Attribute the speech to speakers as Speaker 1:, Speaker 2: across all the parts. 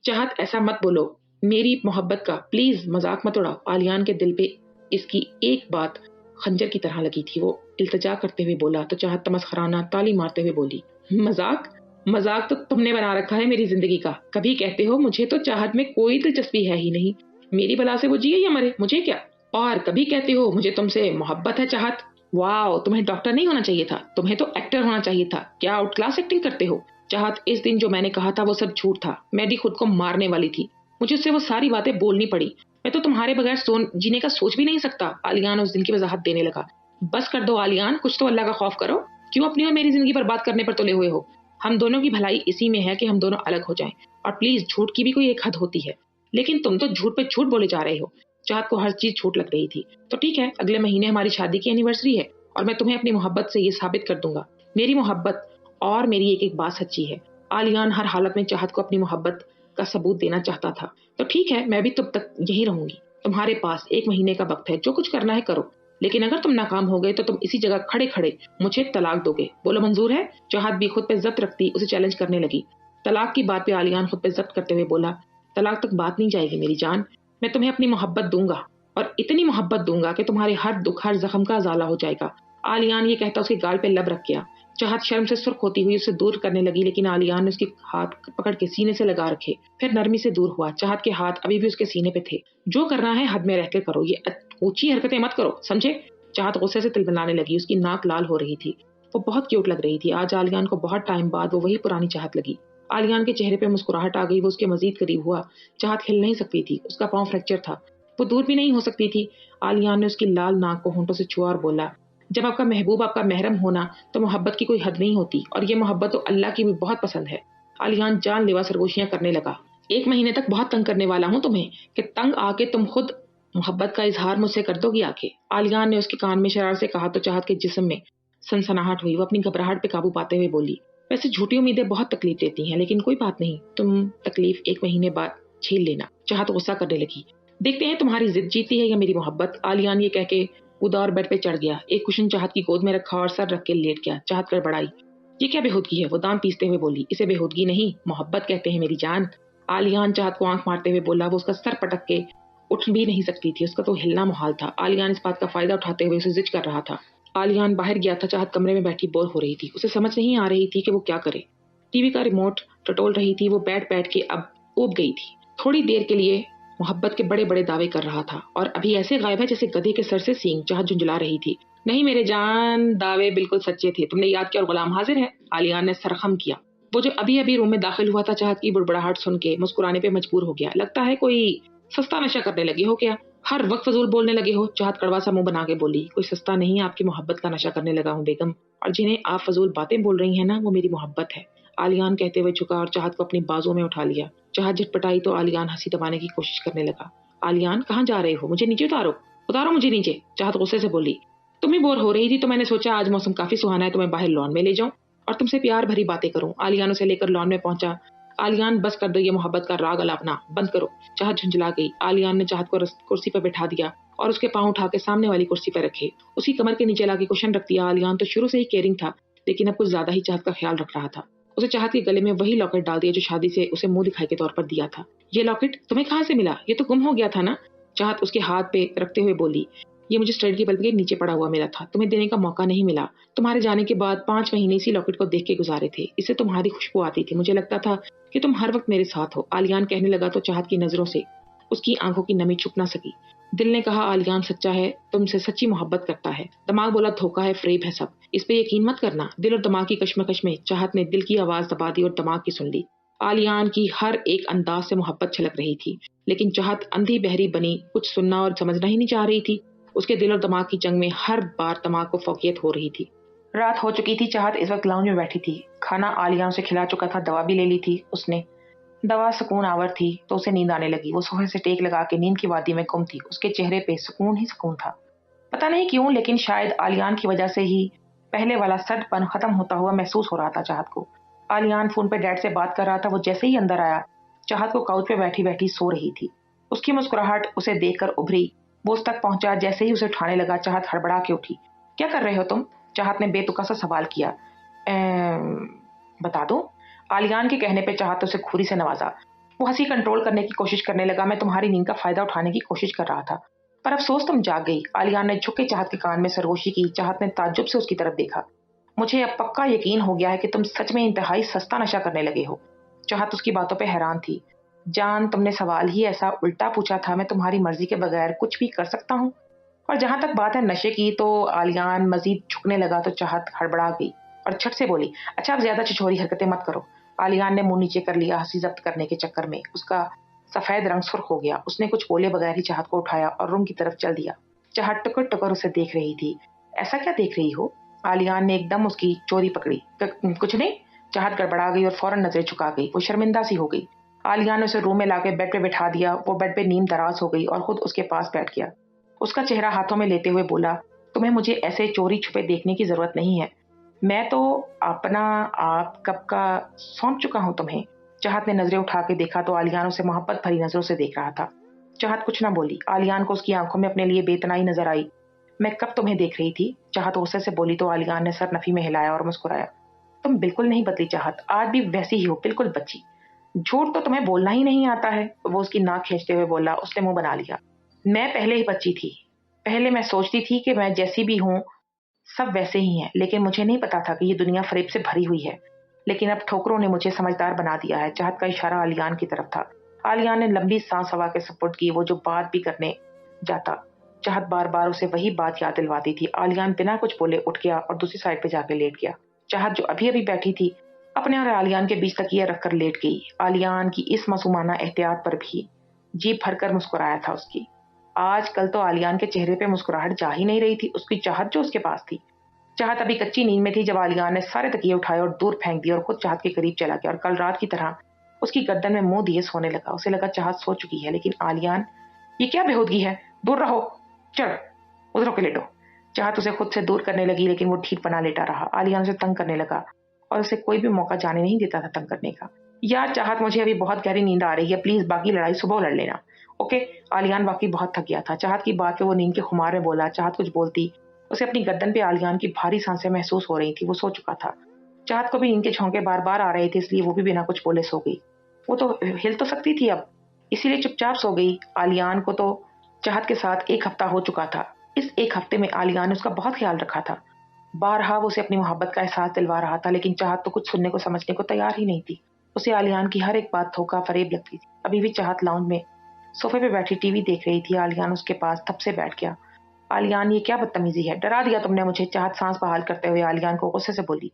Speaker 1: चाहत ऐसा मत बोलो, मेरी मोहब्बत का प्लीज मजाक मत उड़ाओ। आलियान के दिल पे इसकी एक बात खंजर की तरह लगी थी। वो इल्तजा करते हुए बोला तो चाहत तमस्खराना ताली मारते हुए बोली, मजाक? मजाक तो तुमने बना रखा है मेरी जिंदगी का। कभी कहते हो मुझे तो चाहत में कोई दिलचस्पी है ही नहीं, मेरी बला से वो जिए या मरे मुझे क्या, और कभी कहते हो मुझे तुमसे मोहब्बत है चाहत। वाह, तुम्हें डॉक्टर नहीं होना चाहिए था, तुम्हें तो एक्टर होना चाहिए था। क्या आउट क्लास एक्टिंग करते हो चाहत। इस दिन जो मैंने कहा था वो सब झूठ था, मैं भी खुद को मारने वाली थी, मुझे उससे वो सारी बातें बोलनी पड़ी। मैं तो तुम्हारे बगैर जीने का सोच भी नहीं सकता। आलियान उस दिन की वजाहत देने लगा। बस कर दो आलियान, कुछ तो अल्लाह का खौफ करो, क्यों अपनी और मेरी जिंदगी बर्बाद करने पर तुले हुए हो। हम दोनों की भलाई इसी में है कि हम दोनों अलग हो जाएं, और प्लीज झूठ की भी कोई एक हद होती है। लेकिन तुम तो झूठ पे झूठ बोले जा रहे हो। चाहत को हर चीज झूठ लग रही थी। तो ठीक है, अगले महीने हमारी शादी की एनिवर्सरी है और मैं तुम्हें अपनी मोहब्बत से ये साबित कर दूंगा, मेरी मोहब्बत और मेरी एक एक बात सच्ची है। आलियान हर हालत में चाहत को अपनी मोहब्बत का सबूत देना चाहता था। तो ठीक है, मैं भी तब तक यही रहूंगी, तुम्हारे पास 1 महीने का वक्त है, जो कुछ करना है करो, लेकिन अगर तुम नाकाम हो गए तो तुम इसी जगह खड़े खड़े मुझे तलाक दोगे। बोलो मंजूर है। चाहत भी खुद पे जब्त रखती उसे चैलेंज करने लगी। तलाक की बात पे आलियान खुद पे जब्त करते हुए बोला, तलाक तक बात नहीं जाएगी मेरी जान, मैं तुम्हें अपनी मोहब्बत दूंगा, और इतनी मोहब्बत दूंगा कि तुम्हारे हर दुख हर जख्म का अजाला हो जाएगा। आलियान ये कहता उसके गाल पे लब रख गया। चाहत शर्म से सुर्ख होती हुई उसे दूर करने लगी, लेकिन आलियान ने उसके हाथ पकड़ के सीने से लगा रखे, फिर नरमी से दूर हुआ। चाहत के हाथ अभी भी उसके सीने पे थे। जो करना है हद में रहकर करो, ये ऊंची हरकतें मत करो, समझे। चाहत गुस्से से तिलमिलाने लगी, उसकी नाक लाल हो रही थी। वो बहुत क्यूट लग रही थी। आज आलियान को बहुत टाइम बाद वो वही पुरानी चाहत लगी। आलियान के चेहरे पे मुस्कुराहट आ गई, वो उसके मजीद करीब हुआ। चाहत हिल नहीं सकती थी, उसका पांव फ्रैक्चर था, वो दूर भी नहीं हो सकती थी। आलियान ने उसकी लाल नाक को होंठों से छुआ और बोला, जब आपका महबूब आपका महरम होना तो मोहब्बत की कोई हद नहीं होती, और ये मोहब्बत तो अल्लाह की भी बहुत पसंद है। आलियान जानलेवा सरगोशियां करने लगा। 1 महीने तक बहुत तंग करने वाला हूं तुम्हें, कि तंग आके तुम खुद मोहब्बत का इजहार मुझसे कर दोगी आके। आलियान ने उसके कान में शरारत से कहा तो चाहत के जिस्म में सनसनाहट हुई। वो अपनी घबराहट पे काबू पाते हुए बोली, वैसे झूठी उम्मीदें बहुत तकलीफ देती हैं, लेकिन कोई बात नहीं, तुम तकलीफ 1 महीने बाद झेल लेना। चाहत गुस्सा करने लगी। देखते हैं तुम्हारी जिद जीती है या मेरी मोहब्बत। आलियान ये कह के कूदा और बेड पे चढ़ गया। एक कुशन चाहत की गोद में रखा और सर रख के लेट गया। चाहत गड़बड़ाई। ये क्या बेहूदगी है, वो दांत पीसते हुए बोली। इसे बेहूदगी नहीं, मोहब्बत कहते हैं मेरी जान। आलियान चाहत को आंख मारते हुए बोला। वो उसका सर पटक के उठ भी नहीं सकती थी, उसका तो हिलना मुहाल था। आलियान इस बात का फायदा उठाते हुए उसे जिद कर रहा था। आलियान बाहर गया था। चाहत कमरे में बैठी बोर हो रही थी, उसे समझ नहीं आ रही थी कि वो क्या करे। टीवी का रिमोट टटोल रही थी। वो बैठ बैठ के अब ऊब गई थी। थोड़ी देर के लिए मोहब्बत के बड़े बड़े दावे कर रहा था, और अभी ऐसे गायब है जैसे गधे के सर से सींग। चाहत झुंझला रही थी। नहीं मेरे जान, दावे बिल्कुल सच्चे थे, तुमने याद किया और गुलाम हाजिर है। आलियान ने सरखम किया। वो जो अभी अभी रूम में दाखिल हुआ था, चाहत की बुड़बड़ाहट सुन के मुस्कुराने पे मजबूर हो गया। लगता है कोई सस्ता नशा करने लगे हो क्या, हर वक्त फजूल बोलने लगे हो। चाहत कड़वा सा मुंह बना के बोली, कोई सस्ता नहीं, आपकी मोहब्बत का नशा करने लगा हूँ बेगम, और जिन्हें आप फजूल बातें बोल रही हैं ना, वो मेरी मोहब्बत है। आलियान कहते हुए झुका और चाहत को अपनी बाजू में उठा लिया। चाहत झटपटाई तो आलियान हंसी दबाने की कोशिश करने लगा। आलियान कहाँ जा रहे हो, मुझे नीचे उतारो, उतारो मुझे नीचे। चाहत गुस्से से बोली। तुम ही बोर हो रही थी तो मैंने सोचा आज मौसम काफी सुहाना है, तुम्हें बाहर लॉन में ले जाऊं और तुमसे प्यार भरी बातें करूं। आलियान उसे लेकर लॉन में पहुंचा। आलियान बस कर दो ये मोहब्बत का राग अलापना, बंद करो। चाहत झुंझला गई। आलियान ने चाहत को कुर्सी पर बैठा दिया और उसके पांव उठा के सामने वाली कुर्सी पर रखे। उसकी कमर के नीचे लाके कुशन रख दिया। आलियान तो शुरू से ही केयरिंग था, लेकिन अब कुछ ज्यादा ही चाहत का ख्याल रख रहा था। उसे चाहत के गले में वही लॉकेट डाल दिया जो शादी से उसे मुंह दिखाई के तौर पर दिया था। ये लॉकेट तुम्हें कहाँ से मिला, ये तो गुम हो गया था ना। चाहत उसके हाथ पे रखते हुए बोली, ये मुझे स्टडी टेबल के नीचे पड़ा हुआ मिला था, तुम्हें देने का मौका नहीं मिला। तुम्हारे जाने के बाद 5 महीने इसी लॉकेट को देख के गुजारे थे, इससे तुम्हारी खुशबू आती थी, मुझे लगता था कि तुम हर वक्त मेरे साथ हो। आलियान कहने लगा तो चाहत की नजरों से उसकी आंखों की नमी छुप ना सकी। दिल ने कहा आलियान सच्चा है, तुमसे सच्ची मोहब्बत करता है। दिमाग बोला धोखा है, फ्रेब है सब, इस पे यकीन मत करना। दिल और दिमाग की कश्मकश में चाहत ने दिल की आवाज दबा दी और दिमाग की सुन ली। आलियान की हर एक अंदाज से मोहब्बत छलक रही थी, लेकिन चाहत अंधी बहरी बनी, कुछ सुनना और समझना ही नहीं चाह रही थी। उसके दिल और दिमाग की जंग में हर बार दिमाग को फोकियत हो रही थी। रात हो चुकी थी। चाहत इस वक्त लाउंज में बैठी थी। खाना आलियान से खिला चुका था, दवा भी ले ली थी उसने। दवा सुकून आवर थी तो उसे नींद आने लगी। वो सोफे से टेक लगा के नींद की वादी में गुम थी। उसके चेहरे पे सुकून ही सुकून था। पता नहीं क्यों, लेकिन शायद आलियान की वजह से ही पहले वाला सटपन खत्म होता हुआ महसूस हो रहा था चाहत को। आलियान फोन पे डैड से बात कर रहा था। वो जैसे ही अंदर आया, चाहत को काउच पे बैठी बैठी सो रही थी। उसकी मुस्कुराहट उसे देखकर उभरी। वो उस तक पहुंचा, जैसे ही उसे उठाने लगा चाहत हड़बड़ा के उठी। क्या कर रहे हो तुम, चाहत ने बेतुका सा सवाल किया। बता दो, आलियान के कहने पे चाहत उसे खुरी से नवाजा। वो हंसी कंट्रोल करने की कोशिश करने लगा। मैं तुम्हारी नींद का फायदा उठाने की कोशिश कर रहा था, पर अफसोस तुम जाग गई। आलियान ने झुक के चाहत के कान में सरगोशी की। चाहत ने ताज्जुब से उसकी तरफ देखा। मुझे अब पक्का यकीन हो गया है कि तुम सच में इंतहाई सस्ता नशा करने लगे हो। चाहत उसकी बातों पे हैरान थी। जान, तुमने सवाल ही ऐसा उल्टा पूछा था। मैं तुम्हारी मर्जी के बगैर कुछ भी कर सकता हूँ। और जहां तक बात है नशे की, तो आलियान मजीद झुकने लगा तो चाहत हड़बड़ा गई और झट से बोली, अच्छा अब ज्यादा छिछोरी हरकतें मत करो। आलियान ने मुंह नीचे कर लिया। हंसी जब्त करने के चक्कर में उसका सफेद रंग सुर्ख हो गया। उसने कुछ बोले बगैर ही चाहत को उठाया और रूम की तरफ चल दिया। चाहत टुकर टुकर उसे देख रही थी। ऐसा क्या देख रही हो? आलियान ने एकदम उसकी चोरी पकड़ी। कुछ नहीं। चाहत गड़बड़ा गई और फौरन नजरें झुका गई। वो शर्मिंदा सी हो गई। आलियान ने उसे रूम में लाके बेड पे बिठा दिया। वो बेड पे नीम दराज हो गई और खुद उसके पास बैठ गया। उसका चेहरा हाथों में लेते हुए बोला, तुम्हें मुझे ऐसे चोरी छुपे देखने की जरूरत नहीं है। मैं तो अपना आप कब का सौंप चुका हूं तुम्हें। चाहत ने नजरें उठा के देखा तो आलियान उसे मोहब्बत भरी नजरों से देख रहा था। चाहत कुछ ना बोली। आलियान को उसकी आंखों में अपने लिए बेतनाई नजर आई। मैं कब तुम्हें देख रही थी? चाहत गुस्से से बोली तो आलियान ने सर नफी में हिलाया और मुस्कुराया। तुम बिल्कुल नहीं बदली चाहत, आज भी वैसी ही हो, बिल्कुल बच्ची। झूठ तो तुम्हें बोलना ही नहीं आता है। वो उसकी नाक खींचते हुए बोला। उसने मुंह बना लिया। मैं पहले ही बच्ची थी। पहले मैं सोचती थी कि मैं जैसी भी हूँ सब वैसे ही हैं, लेकिन मुझे नहीं पता था कि ये दुनिया फरेब से भरी हुई है। लेकिन अब ठोकरों ने मुझे समझदार बना दिया है। चाहत का इशारा आलियान की तरफ था। आलियान ने लंबी सांस हवा के सपुर्द की। वो जो बात भी करने जाता, चाहत बार बार उसे वही बात याद दिलवाती थी। आलियान बिना कुछ बोले उठ गया और दूसरी साइड पे जाके लेट गया। चाहत जो अभी अभी बैठी थी अपने और आलियान के बीच तकिया रखकर लेट गई। आलियान की इस मासूमाना एहतियात पर भी जी भरकर मुस्कुराया था उसकी। आजकल तो आलियान के चेहरे पे मुस्कुराहट जा ही नहीं रही थी। उसकी चाहत जो उसके पास थी। चाहत अभी कच्ची नींद में थी जब आलियान ने सारे तकिए उठाए और दूर फेंक दिए और खुद चाहत के करीब चला गया और कल रात की तरह उसकी गर्दन में मुंह दिए सोने लगा। उसे लगा चाहत सो चुकी है, लेकिन आलियान, ये क्या बेहूदगी है? दूर रहो, चढ़, उधर होके लेटो। चाहत उसे खुद से दूर करने लगी, लेकिन वो ठीक बना लेटा रहा। आलियान उसे तंग करने लगा और उसे कोई भी मौका जाने नहीं देता था तंग करने का। यार चाहत, मुझे अभी बहुत गहरी नींद आ रही है, प्लीज बाकी लड़ाई सुबह लड़ लेना, ओके? आलियान वाकई बहुत थक गया था। चाहत की बात पे वो नींद के खुमार में बोला। चाहत कुछ बोलती, उसे अपनी गर्दन पे आलियान की भारी सांसें महसूस हो रही थी। वो सो चुका था। चाहत को भी नींद के झोंके बार बार आ रहे थे, इसलिए वो भी बिना कुछ बोले सो गई। वो तो हिल तो सकती थी अब, इसीलिए चुपचाप सो गई। आलियान को तो चाहत के साथ 1 हफ्ता हो चुका था। इस 1 हफ्ते में आलियान ने उसका बहुत ख्याल रखा था। बारहा वो उसे अपनी मोहब्बत का एहसास दिलवा रहा था, लेकिन चाहत तो कुछ सुनने को समझने को तैयार ही नहीं थी। उसे आलियान की हर एक बात धोखा फरेब लगती थी। अभी भी चाहत लाउंज में सोफे पे बैठी टीवी देख रही थी। आलियान उसके पास थप से बैठ गया। आलियान, ये क्या बदतमीजी है? डरा दिया तुमने मुझे। चाहत सांस बहाल करते हुए आलियान को गुस्से से बोली,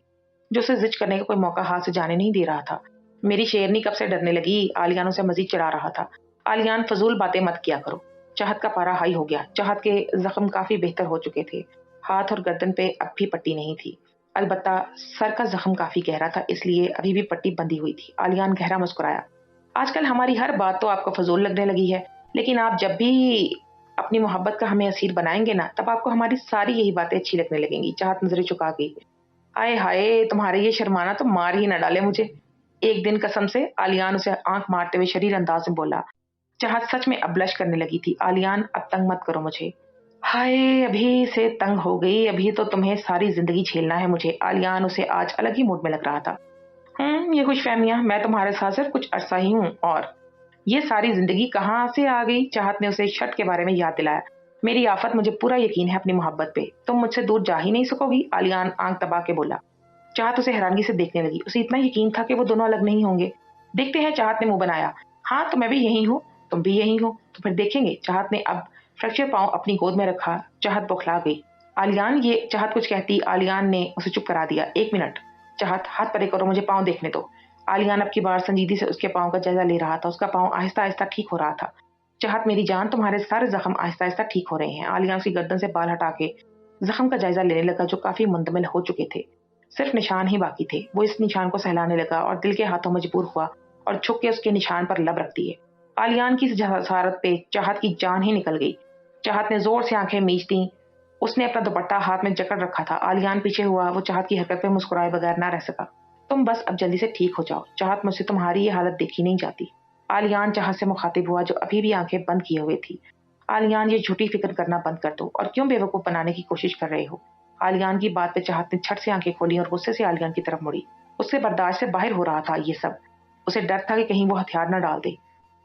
Speaker 1: जो उसे जिद करने का कोई मौका हाथ से जाने नहीं दे रहा था। मेरी शेरनी कब से डरने लगी? आलियान उसे मजीद चिढ़ा रहा था। आलियान, फजूल बातें मत किया करो। चाहत का पारा हाई हो गया। चाहत के जख्म काफी बेहतर हो चुके थे। हाथ और गर्दन पे अब भी पट्टी नहीं थी। अलबत्ता सर का जख्म काफी गहरा था, इसलिए अभी भी पट्टी बंधी हुई थी। आलियान गहरा मुस्कुराया। आजकल हमारी हर बात तो आपको फजूल लगने लगी है, लेकिन आप जब भी अपनी मोहब्बत का हमें असीर बनाएंगे ना, तब आपको हमारी सारी यही बातें अच्छी लगने लगेंगी। चाहत नजरें चुका गई। आए हाय, तुम्हारे ये शर्माना तो मार ही न डाले मुझे एक दिन, कसम से। आलियान उसे आंख मारते हुए शरीर अंदाज में बोला। चाहत सच में अब ब्लश करने लगी थी। आलियान, अब तंग मत करो मुझे। हाय, अभी से तंग हो गई? अभी तो तुम्हें सारी जिंदगी झेलना है मुझे। आलियान उसे आज अलग ही मूड में लग रहा था। ये खुशफहमियां, मैं तुम्हारे साथ सिर्फ कुछ अरसा ही हूँ, और ये सारी जिंदगी कहाँ से आ गई? चाहत ने उसे शर्त के बारे में याद दिलाया। मेरी आफत, मुझे पूरा यकीन है अपनी मोहब्बत पे, तुम मुझसे दूर जा ही नहीं सकोगी। आलियान आंख दबा के बोला। चाहत उसे हैरानगी से देखने लगी। उसे इतना यकीन था कि वो दोनों अलग नहीं होंगे। देखते हैं, चाहत ने मुंह बनाया। हाँ, तो मैं भी यही हूँ, तुम भी यही हो, तो फिर देखेंगे। चाहत ने अब फ्रैक्चर पांव अपनी गोद में रखा। चाहत बौखला गई। आलियान, ये चाहत कुछ कहती, आलियान ने उसे चुप करा दिया। 1 मिनट। चाहत, हाथ परे करो, मुझे पांव देखने दो। आलियान अब की बार संजीदगी से उसके पांव का जायजा ले रहा था। उसका पांव आहिस्ता आहिस्ता ठीक हो रहा था। चाहत, मेरी जान, तुम्हारे सारे जख्म आहिस्ता आहिस्ता ठीक हो रहे हैं। आलियान उसकी गर्दन से बाल हटा के जख्म का जायजा लेने लगा, जो काफी मुंतमिल हो चुके थे। सिर्फ निशान ही बाकी थे। वो इस निशान को सहलाने लगा और दिल के हाथों मजबूर हुआ और झुक के उसके निशान पर लब रख दिए। आलियान की इस जसारत पे चाहत की जान ही निकल गई। चाहत ने जोर से आंखें मीच दी। उसने अपना दुपट्टा हाथ में जकड़ रखा था। आलियान पीछे हुआ। वो चाहत की हरकत पे मुस्कुराए बगैर ना रह सका। तुम बस अब जल्दी से ठीक हो जाओ चाहत, मुझसे तुम्हारी ये हालत देखी नहीं जाती। आलियान चाहत से मुखातिब हुआ, जो अभी भी आंखें बंद किए हुए थी। आलियान, ये झूठी फिक्र करना बंद कर दो, और क्यों बेवकूफ बनाने की कोशिश कर रहे हो? आलियान की बात पे चाहत ने झट से आंखें खोली और गुस्से से आलियान की तरफ मुड़ी। उससे बर्दाश्त से बाहर हो रहा था ये सब। اسے ڈر تھا کہ کہیں وہ ہتھیار نہ ڈال دے۔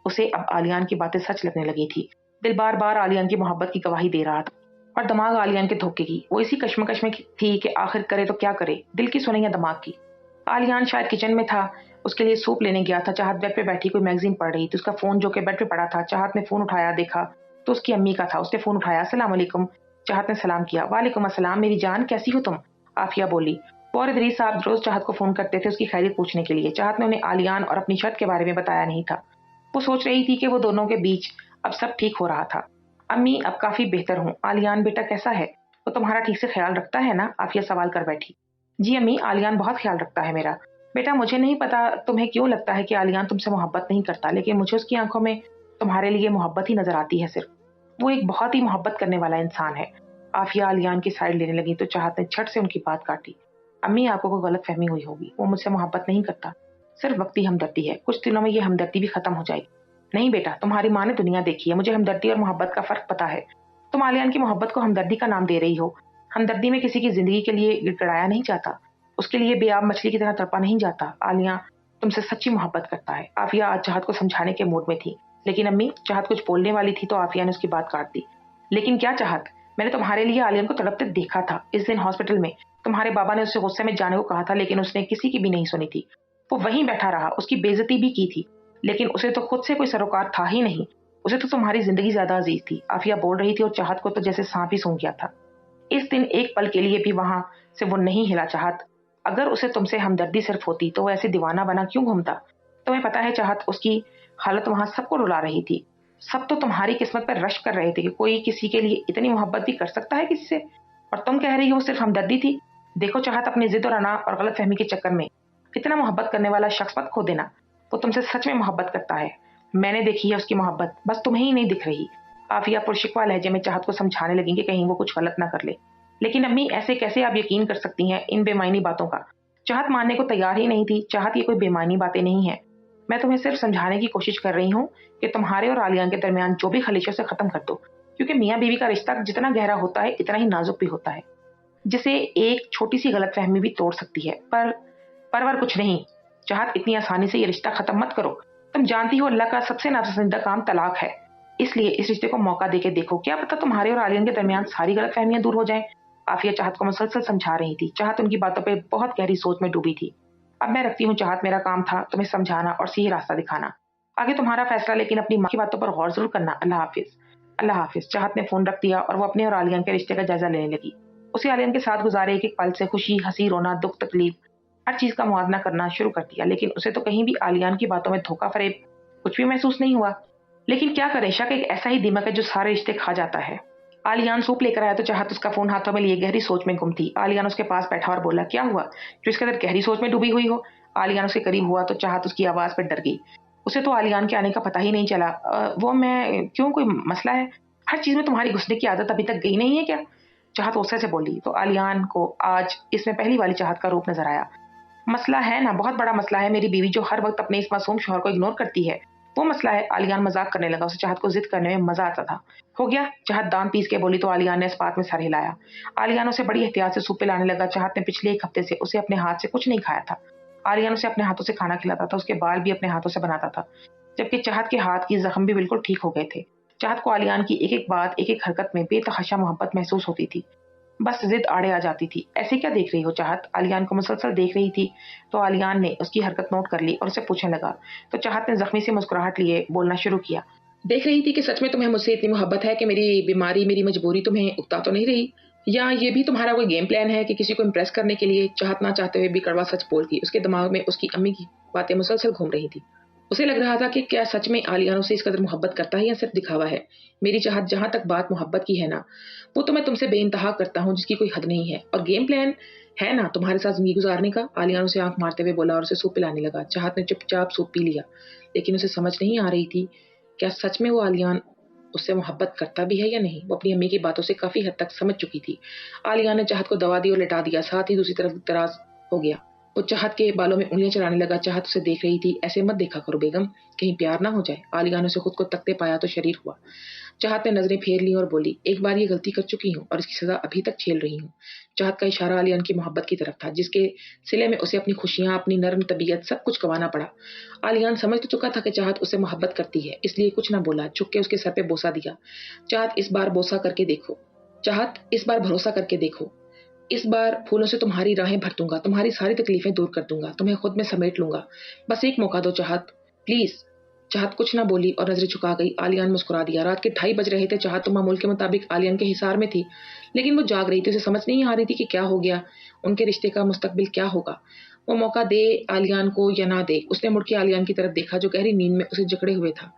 Speaker 1: اسے اب عالیان کی باتیں سچ لگنے لگی تھی۔ دل بار بار عالیان کی محبت کی گواہی دے رہا تھا اور دماغ عالیان کے دھوکے کی۔ وہ اسی کشمکش میں تھی کہ آخر کرے تو کیا کرے، دل کی سنے یا دماغ کی۔ عالیان شاید کچن میں تھا، اس کے لیے سوپ لینے گیا تھا۔ چاہت بیڈ پہ بیٹھی کوئی میگزین پڑھ رہی تھی۔ اس کا فون جو کہ بیڈ پہ پڑا تھا، چاہت نے فون اٹھایا، دیکھا تو اس کی امی کا تھا۔ اس نے فون اٹھایا، السلام علیکم۔ چاہت نے سلام کیا، وعلیکم السلام میری جان، کیسی ہو تم؟ عافیہ بولی۔ اور ادریس صاحب روز چاہت کو فون کرتے تھے اس کی خیریت پوچھنے کے لیے۔ چاہت نے انہیں عالیان اور اپنی شرط کے بارے میں بتایا نہیں تھا۔ وہ سوچ رہی تھی کہ وہ دونوں کے بیچ اب سب ٹھیک ہو رہا تھا۔ امی اب کافی بہتر ہوں۔ عالیان بیٹا کیسا ہے؟ وہ تمہارا ٹھیک سے خیال رکھتا ہے نا؟ عافیہ سوال کر بیٹھی۔ جی امی، عالیان بہت خیال رکھتا ہے میرا۔ بیٹا مجھے نہیں پتا تمہیں کیوں لگتا ہے کہ عالیان تم سے محبت نہیں کرتا، لیکن مجھے اس کی آنکھوں میں تمہارے لیے محبت ہی نظر آتی ہے صرف۔ وہ ایک بہت ہی محبت کرنے والا انسان ہے۔ عافیہ عالیان کی سائڈ لینے لگی تو چاہت نے جھٹ سے ان کی بات کاٹی۔ امی آپ کو کوئی غلط فہمی ہوئی ہوگی، وہ مجھ سے محبت نہیں کرتا، صرف وقتی ہمدردی ہے، کچھ دنوں میں یہ ہمدردی بھی ختم ہو جائے گی۔ نہیں بیٹا، تمہاری ماں نے دنیا دیکھی ہے، مجھے ہمدردی اور محبت کا فرق پتا ہے۔ تم عالیان کی محبت کو ہمدردی کا نام دے رہی ہو۔ ہمدردی میں کسی کی زندگی کے لیے گڑگڑایا نہیں جاتا، اس کے لیے بے آب مچھلی کی طرح تڑپا نہیں جاتا۔ عالیہ تم سے سچی محبت کرتا ہے۔ عافیہ آج چاہت کو سمجھانے کے موڈ میں تھی، لیکن امی چاہت کچھ بولنے والی تھی تو عافیہ نے اس کی بات کاٹ دی۔ لیکن کیا چاہت؟ میں نے تمہارے لیے عالیان کو تڑپتے دیکھا تھا اس دن ہاسپٹل میں۔ تمہارے بابا نے اسے غصے میں جانے کو کہا تھا، لیکن اس نے کسی کی بھی نہیں سنی تھی۔ وہ وہیں بیٹھا رہا، اس کی بے عزتی بھی کی تھی، لیکن اسے تو خود سے کوئی سروکار تھا ہی نہیں۔ اسے تو تمہاری زندگی زیادہ عزیز تھی۔ عافیہ بول رہی تھی اور چاہت کو تو جیسے سانپ ہی سونگ گیا تھا۔ اس دن ایک پل کے لیے بھی وہاں سے وہ نہیں ہلا۔ چاہت، اگر اسے تم سے ہمدردی صرف ہوتی تو وہ ایسے دیوانہ بنا کیوں گھومتا؟ تمہیں پتا ہے چاہت، اس کی حالت وہاں سب کو رلا رہی تھی۔ سب تو تمہاری قسمت پر رشک کر رہے تھے کہ کوئی کسی کے لیے اتنی محبت بھی کر سکتا ہے کسی سے، اور تم کہہ رہی ہو صرف ہمدردی تھی۔ دیکھو چاہت، اپنی ضد اور انا اور غلط فہمی کے چکر میں اتنا محبت کرنے والا شخص مت کھو دینا۔ وہ تم سے سچ میں محبت کرتا ہے، میں نے دیکھی ہے اس کی محبت، بس تمہیں ہی نہیں دکھ رہی۔ عافیہ پرشکوہ لہجے میں چاہت کو سمجھانے لگیں کہ کہیں وہ کچھ غلط نہ کر لے۔ لیکن امی ایسے کیسے آپ یقین کر سکتی ہیں ان بے معنی باتوں کا؟ چاہت ماننے کو تیار ہی نہیں تھی۔ چاہت، یہ کوئی بے معنی باتیں نہیں ہیں، میں تمہیں صرف سمجھانے کی کوشش کر رہی ہوں کہ تمہارے اور عالیان کے درمیان جو بھی خلیش ہے اسے ختم کر دو، کیونکہ میاں بیوی کا رشتہ جتنا گہرا ہوتا ہے اتنا ہی نازک بھی ہوتا ہے، جسے ایک چھوٹی سی غلط فہمی بھی توڑ سکتی ہے۔ پرور کچھ نہیں۔ چاہت، اتنی آسانی سے یہ رشتہ ختم مت کرو۔ تم جانتی ہو اللہ کا سب سے ناپسندیدہ کام طلاق ہے، اس لیے اس رشتے کو موقع دے کے دیکھو، کیا پتہ تمہارے اور عالیان کے درمیان ساری غلط فہمیاں دور ہو جائیں۔ عافیہ چاہت کو مسلسل سمجھا رہی تھی۔ چاہت ان کی باتوں پہ بہت گہری سوچ میں ڈوبی تھی۔ اب میں رکھتی ہوں چاہت، میرا کام تھا تمہیں سمجھانا اور صحیح راستہ دکھانا، آگے تمہارا فیصلہ، لیکن اپنی ماں کی باتوں پر غور ضرور کرنا۔ اللہ حافظ۔ اللہ حافظ۔ چاہت نے فون رکھ دیا اور وہ اپنے اور عالیان کے رشتے کا جائزہ لینے لگی۔ اسے عالیان کے ساتھ گزارے ایک ایک پل سے خوشی، ہنسی، رونا، دکھ، تکلیف، ہر چیز کا موازنہ کرنا شروع کر دیا، لیکن اسے تو کہیں بھی عالیان کی باتوں میں دھوکہ فریب کچھ بھی محسوس نہیں ہوا۔ لیکن کیا کرے، شک ایک ایسا ہی دیمک ہے جو سارے رشتے کھا جاتا ہے۔ عالیان سوپ لے کر آیا تو چاہت اس کا فون ہاتھوں میں لیے گہری سوچ میں گم تھی۔ عالیان اس کے پاس بیٹھا اور بولا، کیا ہوا جو اس قدر گہری سوچ میں ڈوبی ہوئی ہو؟ عالیان اس کے قریب ہوا تو چاہت اس کی آواز پر ڈر گئی۔ اسے تو عالیان کے آنے کا پتہ ہی نہیں چلا۔ وہ میں کیوں، کوئی مسئلہ ہے؟ ہر چیز میں تمہاری گھسنے کی عادت ابھی تک گئی نہیں ہے کیا؟ چاہت غصے سے بولی تو عالیان کو آج اس میں پہلی والی چاہت کا روپ نظر آیا۔ مسئلہ ہے نا، بہت بڑا مسئلہ ہے، میری بیوی جو ہر وقت اپنے اس معصوم شوہر کو اگنور کرتی ہے، وہ مسئلہ ہے۔ عالیان مذاق کرنے لگا، اسے چاہت کو ضد کرنے میں مزہ آتا تھا۔ ہو گیا، چاہت دان پیس کے بولی تو عالیان نے اس بات میں سر ہلایا۔ عالیان اسے بڑی احتیاط سے سوپ پلانے لگا۔ چاہت نے پچھلے ایک ہفتے سے اسے اپنے ہاتھ سے کچھ نہیں کھایا تھا۔ عالیان اسے اپنے ہاتھوں سے کھانا کھلاتا تھا، اس کے بال بھی اپنے ہاتھوں سے بناتا تھا، جبکہ چاہت کے ہاتھ کی زخم بھی بالکل ٹھیک ہو گئے تھے۔ چاہت کو عالیان کی ایک ایک بات، ایک ایک حرکت میں بے تحاشا محبت محسوس ہوتی تھی، بس ضد آڑے آ جاتی تھی۔ ایسے کیا دیکھ رہی ہو؟ چاہت عالیان کو مسلسل دیکھ رہی تھی تو عالیان نے اس کی حرکت نوٹ کر لی اور اسے پوچھنے لگا تو چاہت نے زخمی سے مسکراہٹ لیے بولنا شروع کیا، دیکھ رہی تھی کہ سچ میں تمہیں مجھ سے اتنی محبت ہے کہ میری بیماری، میری مجبوری تمہیں اکتا تو نہیں رہی، یا یہ بھی تمہارا کوئی گیم پلان ہے کہ کسی کو امپریس کرنے کے لیے؟ چاہت نہ چاہتے ہوئے بھی کڑوا سچ بولتی۔ اس کے دماغ میں اس کی امی کی باتیں مسلسل گھوم رہی تھی۔ اسے لگ رہا تھا کہ کیا سچ میں عالیان اسے اس قدر محبت کرتا ہے یا صرف دکھاوا ہے؟ میری چاہت، جہاں تک بات محبت کی ہے نا، وہ تو میں تم سے بے انتہا کرتا ہوں جس کی کوئی حد نہیں ہے، اور گیم پلان ہے نا تمہارے ساتھ زندگی گزارنے کا؟ عالیان اسے آنکھ مارتے ہوئے بولا اور اسے سوپ پلانے لگا۔ چاہت نے چپ چاپ سوپ پی لیا، لیکن اسے سمجھ نہیں آ رہی تھی کیا سچ میں وہ عالیان اس سے محبت کرتا بھی ہے یا نہیں۔ وہ اپنی امی کی باتوں سے کافی حد تک سمجھ چکی تھی۔ عالیان نے چاہت کو دوا دی اور لٹا دیا، ساتھ ہی دوسری طرف دراز ہو گیا۔ وہ चाहत के बालों में उंगलियां चलाने लगा। चाहत उसे देख रही थी। ऐसे मत देखा करो बेगम, कहीं प्यार ना हो जाए। आलिया ने उसे खुद को तकते पाया तो शरीर हुआ। चाहत ने नजरें फेर ली और बोली, एक बार ये गलती कर चुकी हूँ और इसकी सजा अभी तक झेल रही हूँ। चाहत का इशारा आलियान की मोहब्बत की तरफ था, जिसके सिले में उसे अपनी खुशियां, अपनी नर्म तबीयत, सब कुछ गंवाना पड़ा। आलियान समझ तो चुका था कि चाहत उससे मोहब्बत करती है, इसलिए कुछ ना बोला, झुक के उसके सर पे बोसा दिया। चाहत इस बार बोसा करके देखो, चाहत इस बार भरोसा करके देखो, इस बार फूलों से तुम्हारी राहें भर दूंगा, तुम्हारी सारी तकलीफें दूर कर दूंगा, तुम्हें खुद में समेट लूंगा। बस एक मौका दो चाहत, प्लीज। चाहत कुछ ना बोली और नजरें झुका गई। आलियान मुस्कुरा दिया। रात के 2:30 बज रहे थे। चाहत तो मामूल के मुताबिक आलियान के हिसार में थी, लेकिन वो जाग रही थी। उसे समझ नहीं आ रही थी कि क्या हो गया, उनके रिश्ते का मुस्तकबिल क्या होगा। वो मौका दे आलियान को या ना दे। उसने मुड़ के आलियान की तरफ देखा, जो गहरी नींद में उसे जकड़े हुए था,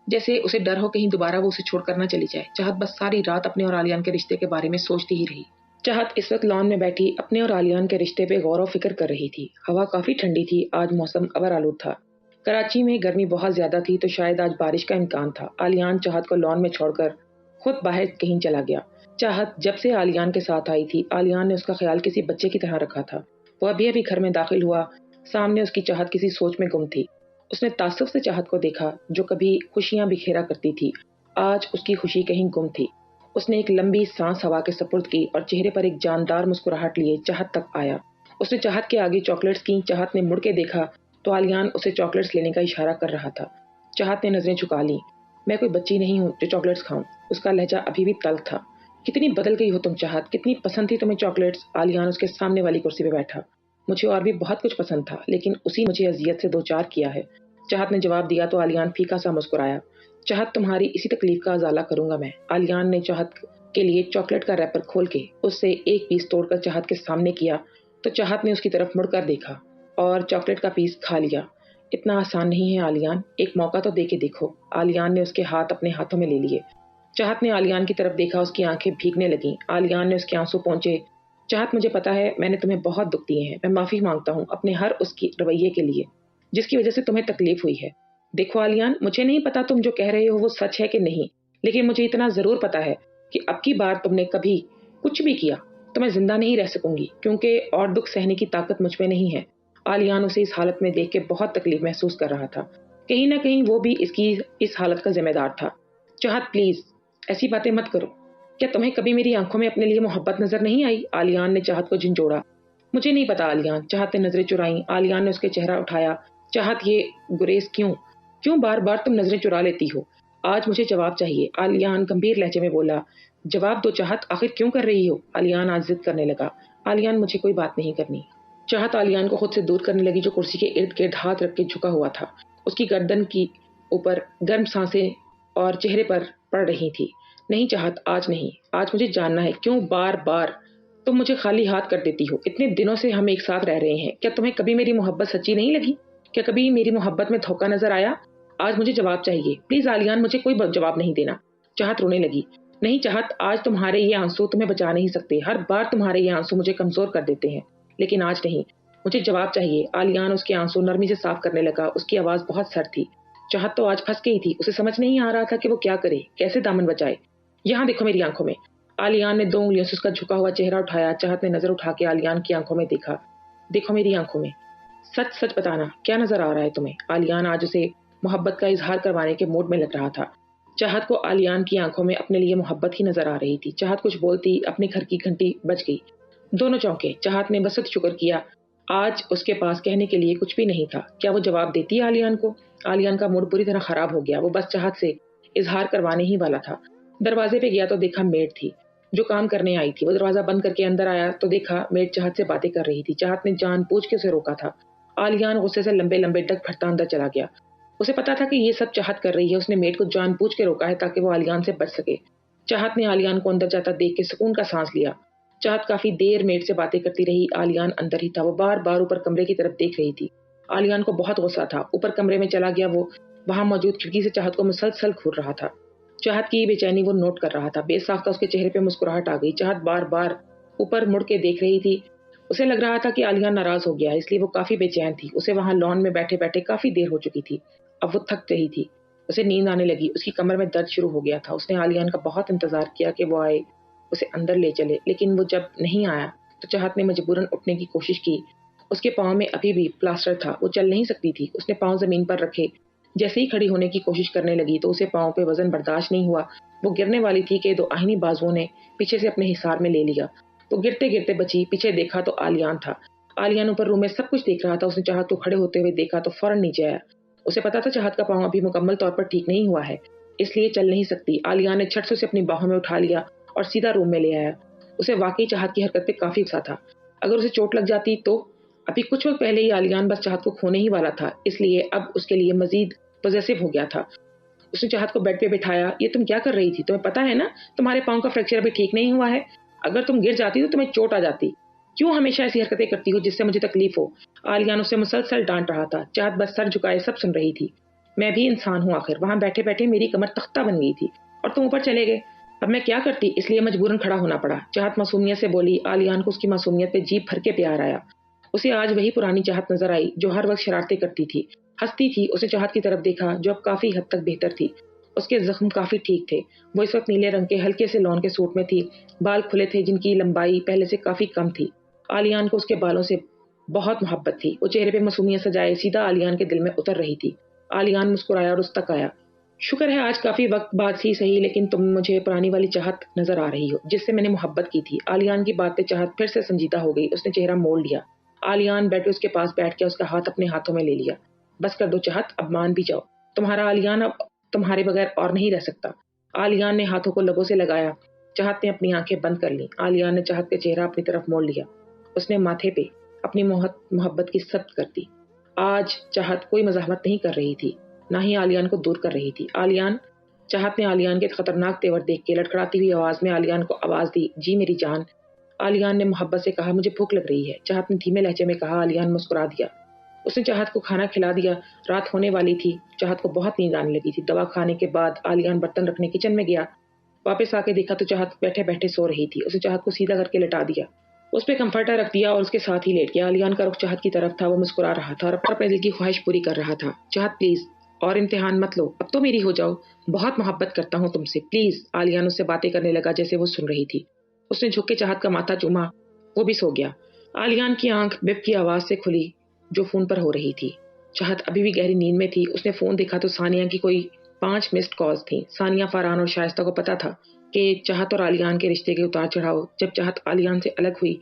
Speaker 1: जैसे उसे डर हो कहीं दोबारा वो उसे छोड़कर न चली जाए। चाहत बस सारी रात अपने और आलियान के रिश्ते के बारे में सोचती ही रही। चाहत इस वक्त लॉन में बैठी अपने और आलियान के रिश्ते पे गौर व फिक्र कर रही थी। हवा काफी ठंडी थी। आज मौसम अबर आलूद था। कराची में गर्मी बहुत ज्यादा थी, तो शायद आज बारिश का इम्कान था। आलियान चाहत को लॉन में छोड़कर खुद बाहर कहीं चला गया। चाहत जब से आलियान के साथ आई थी, आलियान ने उसका ख्याल किसी बच्चे की तरह रखा था। वो अभी अभी घर में दाखिल हुआ। सामने उसकी चाहत किसी सोच में गुम थी। उसने तासुफ से चाहत को देखा, जो कभी खुशियां बिखेरा करती थी। आज उसकी खुशी कहीं गुम थी। उसने एक लंबी सांस हवा के सपुर्द की और चेहरे पर एक जानदार मुस्कुराहट लिए चाहत तक आया। उसने चाहत के आगे चॉकलेट्स की। चाहत ने मुड़ के देखा तो आलियान उसे चॉकलेट्स लेने का इशारा कर रहा था। चाहत ने नजरें झुका ली। मैं कोई बच्ची नहीं हूँ जो चॉकलेट्स खाऊं। उसका लहजा अभी भी तल्ख था। कितनी बदल गई हो तुम चाहत, कितनी पसंद थी तुम्हें चॉकलेट्स। आलियान उसके सामने वाली कुर्सी पे बैठा। मुझे और भी बहुत कुछ पसंद था, लेकिन उसी मुझे अजियत से दो चार किया है। चाहत ने जवाब दिया तो आलियान फीका सा मुस्कुराया। चाहत तुम्हारी इसी तकलीफ का अजाला करूंगा मैं। आलियान ने चाहत के लिए चॉकलेट का रैपर खोल के उससे एक पीस तोड़कर चाहत के सामने किया, तो चाहत ने उसकी तरफ मुड़कर देखा और चॉकलेट का पीस खा लिया। इतना आसान नहीं है आलियान, एक मौका तो दे के देखो। आलियान ने उसके हाथ अपने हाथों में ले लिए। चाहत ने आलियान की तरफ देखा। उसकी आंखें भीगने लगीं। आलियान ने उसके आंसू पोंछे। चाहत मुझे पता है मैंने तुम्हें बहुत दुख दिए हैं। मैं माफी मांगता हूँ अपने हर उसकी रवैये के लिए जिसकी वजह से तुम्हें तकलीफ हुई है। देखो आलियान, मुझे नहीं पता तुम जो कह रहे हो वो सच है कि नहीं, लेकिन मुझे इतना जरूर पता है कि अब की बार तुमने कभी कुछ भी किया तो मैं जिंदा नहीं रह सकूंगी, क्योंकि और दुख सहने की ताकत मुझ में नहीं है। आलियान उसे इस हालत में देख के बहुत तकलीफ महसूस कर रहा था। कहीं ना कहीं वो भी इसकी इस हालत का जिम्मेदार था। चाहत प्लीज ऐसी बातें मत करो। क्या तुम्हें कभी मेरी आंखों में अपने लिए मोहब्बत नजर नहीं आई? आलियान ने चाहत को झिंझोड़ा। मुझे नहीं पता आलियान। चाहत ने नजरें चुराई। आलियान ने उसके चेहरा उठाया। चाहत ये गुरेज क्यों क्यों बार बार तुम नजरें चुरा लेती हो? आज मुझे जवाब चाहिए। आलियान गंभीर लहजे में बोला। जवाब दो चाहत, आखिर क्यों कर रही हो? आलियान आज जिद करने लगा। आलियान मुझे कोई बात नहीं करनी। चाहत आलियान को खुद से दूर करने लगी, जो कुर्सी के इर्द गिर्द हाथ रख के झुका हुआ था। उसकी गर्दन की ऊपर गर्म सांसें और चेहरे पर पड़ रही थी। नहीं चाहत, आज नहीं। आज मुझे जानना है क्यों बार बार तुम मुझे खाली हाथ कर देती हो। इतने दिनों से हम एक साथ रह रहे हैं, क्या तुम्हें कभी मेरी मोहब्बत सच्ची नहीं लगी? क्या कभी मेरी मोहब्बत में धोखा नजर आया? आज मुझे जवाब चाहिए प्लीज आलियान, मुझे कोई जवाब नहीं देना। चाहत रोने लगी। नहीं चाहत, आज तुम्हारे ये आंसू तुम्हें बचा नहीं सकते। हर बार तुम्हारे ये आंसू मुझे कमजोर कर देते हैं, लेकिन आज नहीं। मुझे जवाब चाहिए। आलियान उसके आंसू नरमी से साफ करने लगा। उसकी आवाज बहुत सर्द थी। चाहत तो आज फंस गई थी। उसे समझ नहीं आ रहा था कि वो क्या करे, कैसे दामन बचाए। यहाँ देखो मेरी आंखों में। आलियान ने 2 उंगलियों से उसका झुका हुआ चेहरा उठाया। चाहत ने नजर उठा के आलियान की आंखों में देखा। देखो मेरी आंखों में, सच सच बताना क्या नजर आ रहा है तुम्हें? आलियान आज उसे मोहब्बत का इजहार करवाने के मूड में लग रहा था। चाहत को आलियान की आंखों में अपने लिए मोहब्बत ही नजर आ रही थी। चाहत कुछ बोलती, अपने घर की घंटी बज गई। दोनों चौंके। चाहत ने बसत शुक्र किया आज उसके पास कहने के लिए कुछ भी नहीं था। क्या वो जवाब देती आलियान को? आलियान का मूड बुरी तरह खराब हो गया। वो बस चाहत से इजहार करवाने ही वाला था। दरवाजे पे गया तो देखा मेड थी जो काम करने आई थी। वो दरवाजा बंद करके अंदर आया तो देखा मेड चाहत से बातें कर रही थी। चाहत ने जानबूझ के उसे रोका था। आलियान गुस्से से लंबे लंबे डग भरता अंदर चला गया। उसे पता था कि ये सब चाहत कर रही है। उसने मेड को जानबूझ के रोका है ताकि वो आलियान से बच सके। चाहत ने आलियान को अंदर जाता देख के सुकून का सांस लिया। चाहत काफी देर मेड से बातें करती रही। आलियान अंदर ही था। वो बार बार ऊपर कमरे की तरफ देख रही थी। आलियान को बहुत गुस्सा था। ऊपर कमरे में चला गया। वो वहां मौजूद खिड़की से चाहत को मुसलसल घूर रहा था। चाहत की बेचैनी वो नोट कर रहा था। बेसाख्ता उसके चेहरे पे मुस्कुराहट आ गई। चाहत बार बार ऊपर मुड़ के देख रही थी। उसे लग रहा था कि आलियान नाराज हो गया है, इसलिए वो काफी बेचैन थी। उसे वहां लॉन में बैठे बैठे काफी देर हो चुकी थी। अब वो थक रही थी। उसे नींद आने लगी। उसकी कमर में दर्द शुरू हो गया था। उसने आलियान का बहुत इंतजार किया कि वो आए, उसे अंदर ले चले, लेकिन वो जब नहीं आया तो चाहत ने मजबूरन उठने की कोशिश की। اس کے پاؤں میں ابھی بھی پلاسٹر تھا، وہ چل نہیں سکتی تھی۔ اس نے پاؤں زمین پر رکھے، جیسے ہی کھڑی ہونے کی کوشش کرنے لگی تو اسے پاؤں پہ وزن برداشت نہیں ہوا۔ وہ گرنے والی تھی کہ دو آہنی بازوؤں نے پیچھے سے اپنے حصار میں لے لیا۔ وہ گرتے گرتے بچی، پیچھے دیکھا تو آلیان تھا۔ آلیان اوپر روم میں سب کچھ دیکھ رہا تھا۔ اس نے چاہت کو کھڑے ہوتے ہوئے دیکھا تو فوراً نیچے آیا۔ اسے پتا تھا چاہت کا پاؤں ابھی مکمل طور پر ٹھیک نہیں ہوا ہے، اس لیے چل نہیں سکتی۔ آلیان نے جھٹ سے اسے اپنی باہوں میں اٹھا لیا اور سیدھا روم میں لے آیا۔ اسے واقعی چاہت کی حرکت پہ کافی غصہ تھا۔ اگر اسے چوٹ لگ جاتی تو؟ ابھی کچھ وقت پہلے ہی آلیان بس چاہت کو کھونے ہی والا تھا، اس لیے اب اس کے لیے مزید پوزیسو ہو گیا تھا۔ اس نے چاہت کو بیڈ پہ بٹھایا۔ یہ تم کیا کر رہی تھی؟ تمہیں پتا ہے نا تمہارے پاؤں کا فریکچر ابھی ٹھیک نہیں ہوا ہے، اگر تم گر جاتی تو تمہیں چوٹ آ جاتی۔ کیوں ہمیشہ ایسی حرکتیں کرتی ہو جس سے مجھے تکلیف ہو؟ آلیان اسے مسلسل ڈانٹ رہا تھا۔ چاہت بس سر جھکائے سب سن رہی تھی۔ میں بھی انسان ہوں آخر، وہاں بیٹھے بیٹھے میری کمر تختہ بن گئی تھی اور تم اوپر چلے گئے۔ اب میں کیا کرتی، اس لیے مجبوراً کھڑا ہونا پڑا۔ چاہت معصومیت سے بولی۔ آلیان کو اس کی معصومیت پہ جی بھر کے پیار آیا۔ اسے آج وہی پرانی چاہت نظر آئی جو ہر وقت شرارتیں کرتی تھی، ہنستی تھی۔ اسے چاہت کی طرف دیکھا جو اب کافی حد تک بہتر تھی۔ اس کے زخم کافی ٹھیک تھے۔ وہ اس وقت نیلے رنگ کے ہلکے سے لون کے سوٹ میں تھی، بال کھلے تھے جن کی لمبائی پہلے سے کافی کم تھی۔ آلیان کو اس کے بالوں سے بہت محبت تھی۔ وہ چہرے پہ معصومیت سجائے سیدھا آلیان کے دل میں اتر رہی تھی۔ آلیان مسکرایا اور اس تک آیا۔ شکر ہے آج کافی وقت بعد ہی صحیح لیکن تم مجھے پرانی والی چاہت نظر آ رہی ہو جس سے میں نے محبت کی تھی۔ آلیان کی بات پہ چاہت پھر سے سنجیدہ ہو گئی۔ اس نے چہرہ موڑ لیا۔ آلیان بیٹھ کے اس کے پاس بیٹھ کے اس کا ہاتھ اپنے ہاتھوں میں لے لیا۔ بس کر دو چاہت، اب مان بھی جاؤ، تمہارا آلیان اب تمہارے بغیر اور نہیں رہ سکتا۔ آلیان نے ہاتھوں کو لبوں سے لگایا۔ چاہت نے اپنی آنکھیں بند کر لیں۔ آلیان نے چاہت کا چہرہ اپنی طرف موڑ لیا۔ اس نے ماتھے پہ اپنی محبت کی ثبت کر دی۔ آج چاہت کوئی مزاحمت نہیں کر رہی تھی، نہ ہی آلیان کو دور کر رہی تھی۔ آلیان، چاہت نے آلیان کے خطرناک تیور دیکھ کے لڑکھڑاتی ہوئی آواز میں آلیان کو آواز دی۔ جی میری جان، آلیان نے محبت سے کہا۔ مجھے بھوک لگ رہی ہے، چاہت نے دھیمے لہجے میں کہا۔ آلیان مسکرا دیا۔ اس نے چاہت کو کھانا کھلا دیا۔ رات ہونے والی تھی، چاہت کو بہت نیند آنے لگی تھی۔ دوا کھانے کے بعد آلیان برتن رکھنے کچن میں گیا۔ واپس آ کے دیکھا تو چاہت بیٹھے بیٹھے سو رہی تھی۔ اسے چاہت کو سیدھا کر کے لٹا دیا، اس پہ کمفرٹر رکھ دیا اور اس کے ساتھ ہی لیٹ گیا۔ آلیان کا رخ چاہت کی طرف تھا، وہ مسکرا رہا تھا اور اپنے دل کی خواہش پوری کر رہا تھا۔ چاہت پلیز اور امتحان مت لو، اب تو میری ہو جاؤ، بہت محبت کرتا ہوں تم سے، پلیز۔ آلیان اس سے باتیں کرنے لگا جیسے وہ سن رہی تھی۔ اس نے جھک کے چاہت کا ماتھا چوما، وہ بھی سو گیا۔ آلیان کی آنکھ بپ کی آواز سے کھلی جو فون پر ہو رہی تھی۔ چاہت ابھی بھی گہری نیند میں تھی۔ اس نے فون دیکھا تو ثانیہ کی کوئی 5 مسڈ کالز تھیں۔ ثانیہ، فرحان اور شائستہ کو پتا تھا کہ چاہت اور آلیان کے رشتے کے اتار چڑھاؤ۔ جب چاہت آلیان سے الگ ہوئی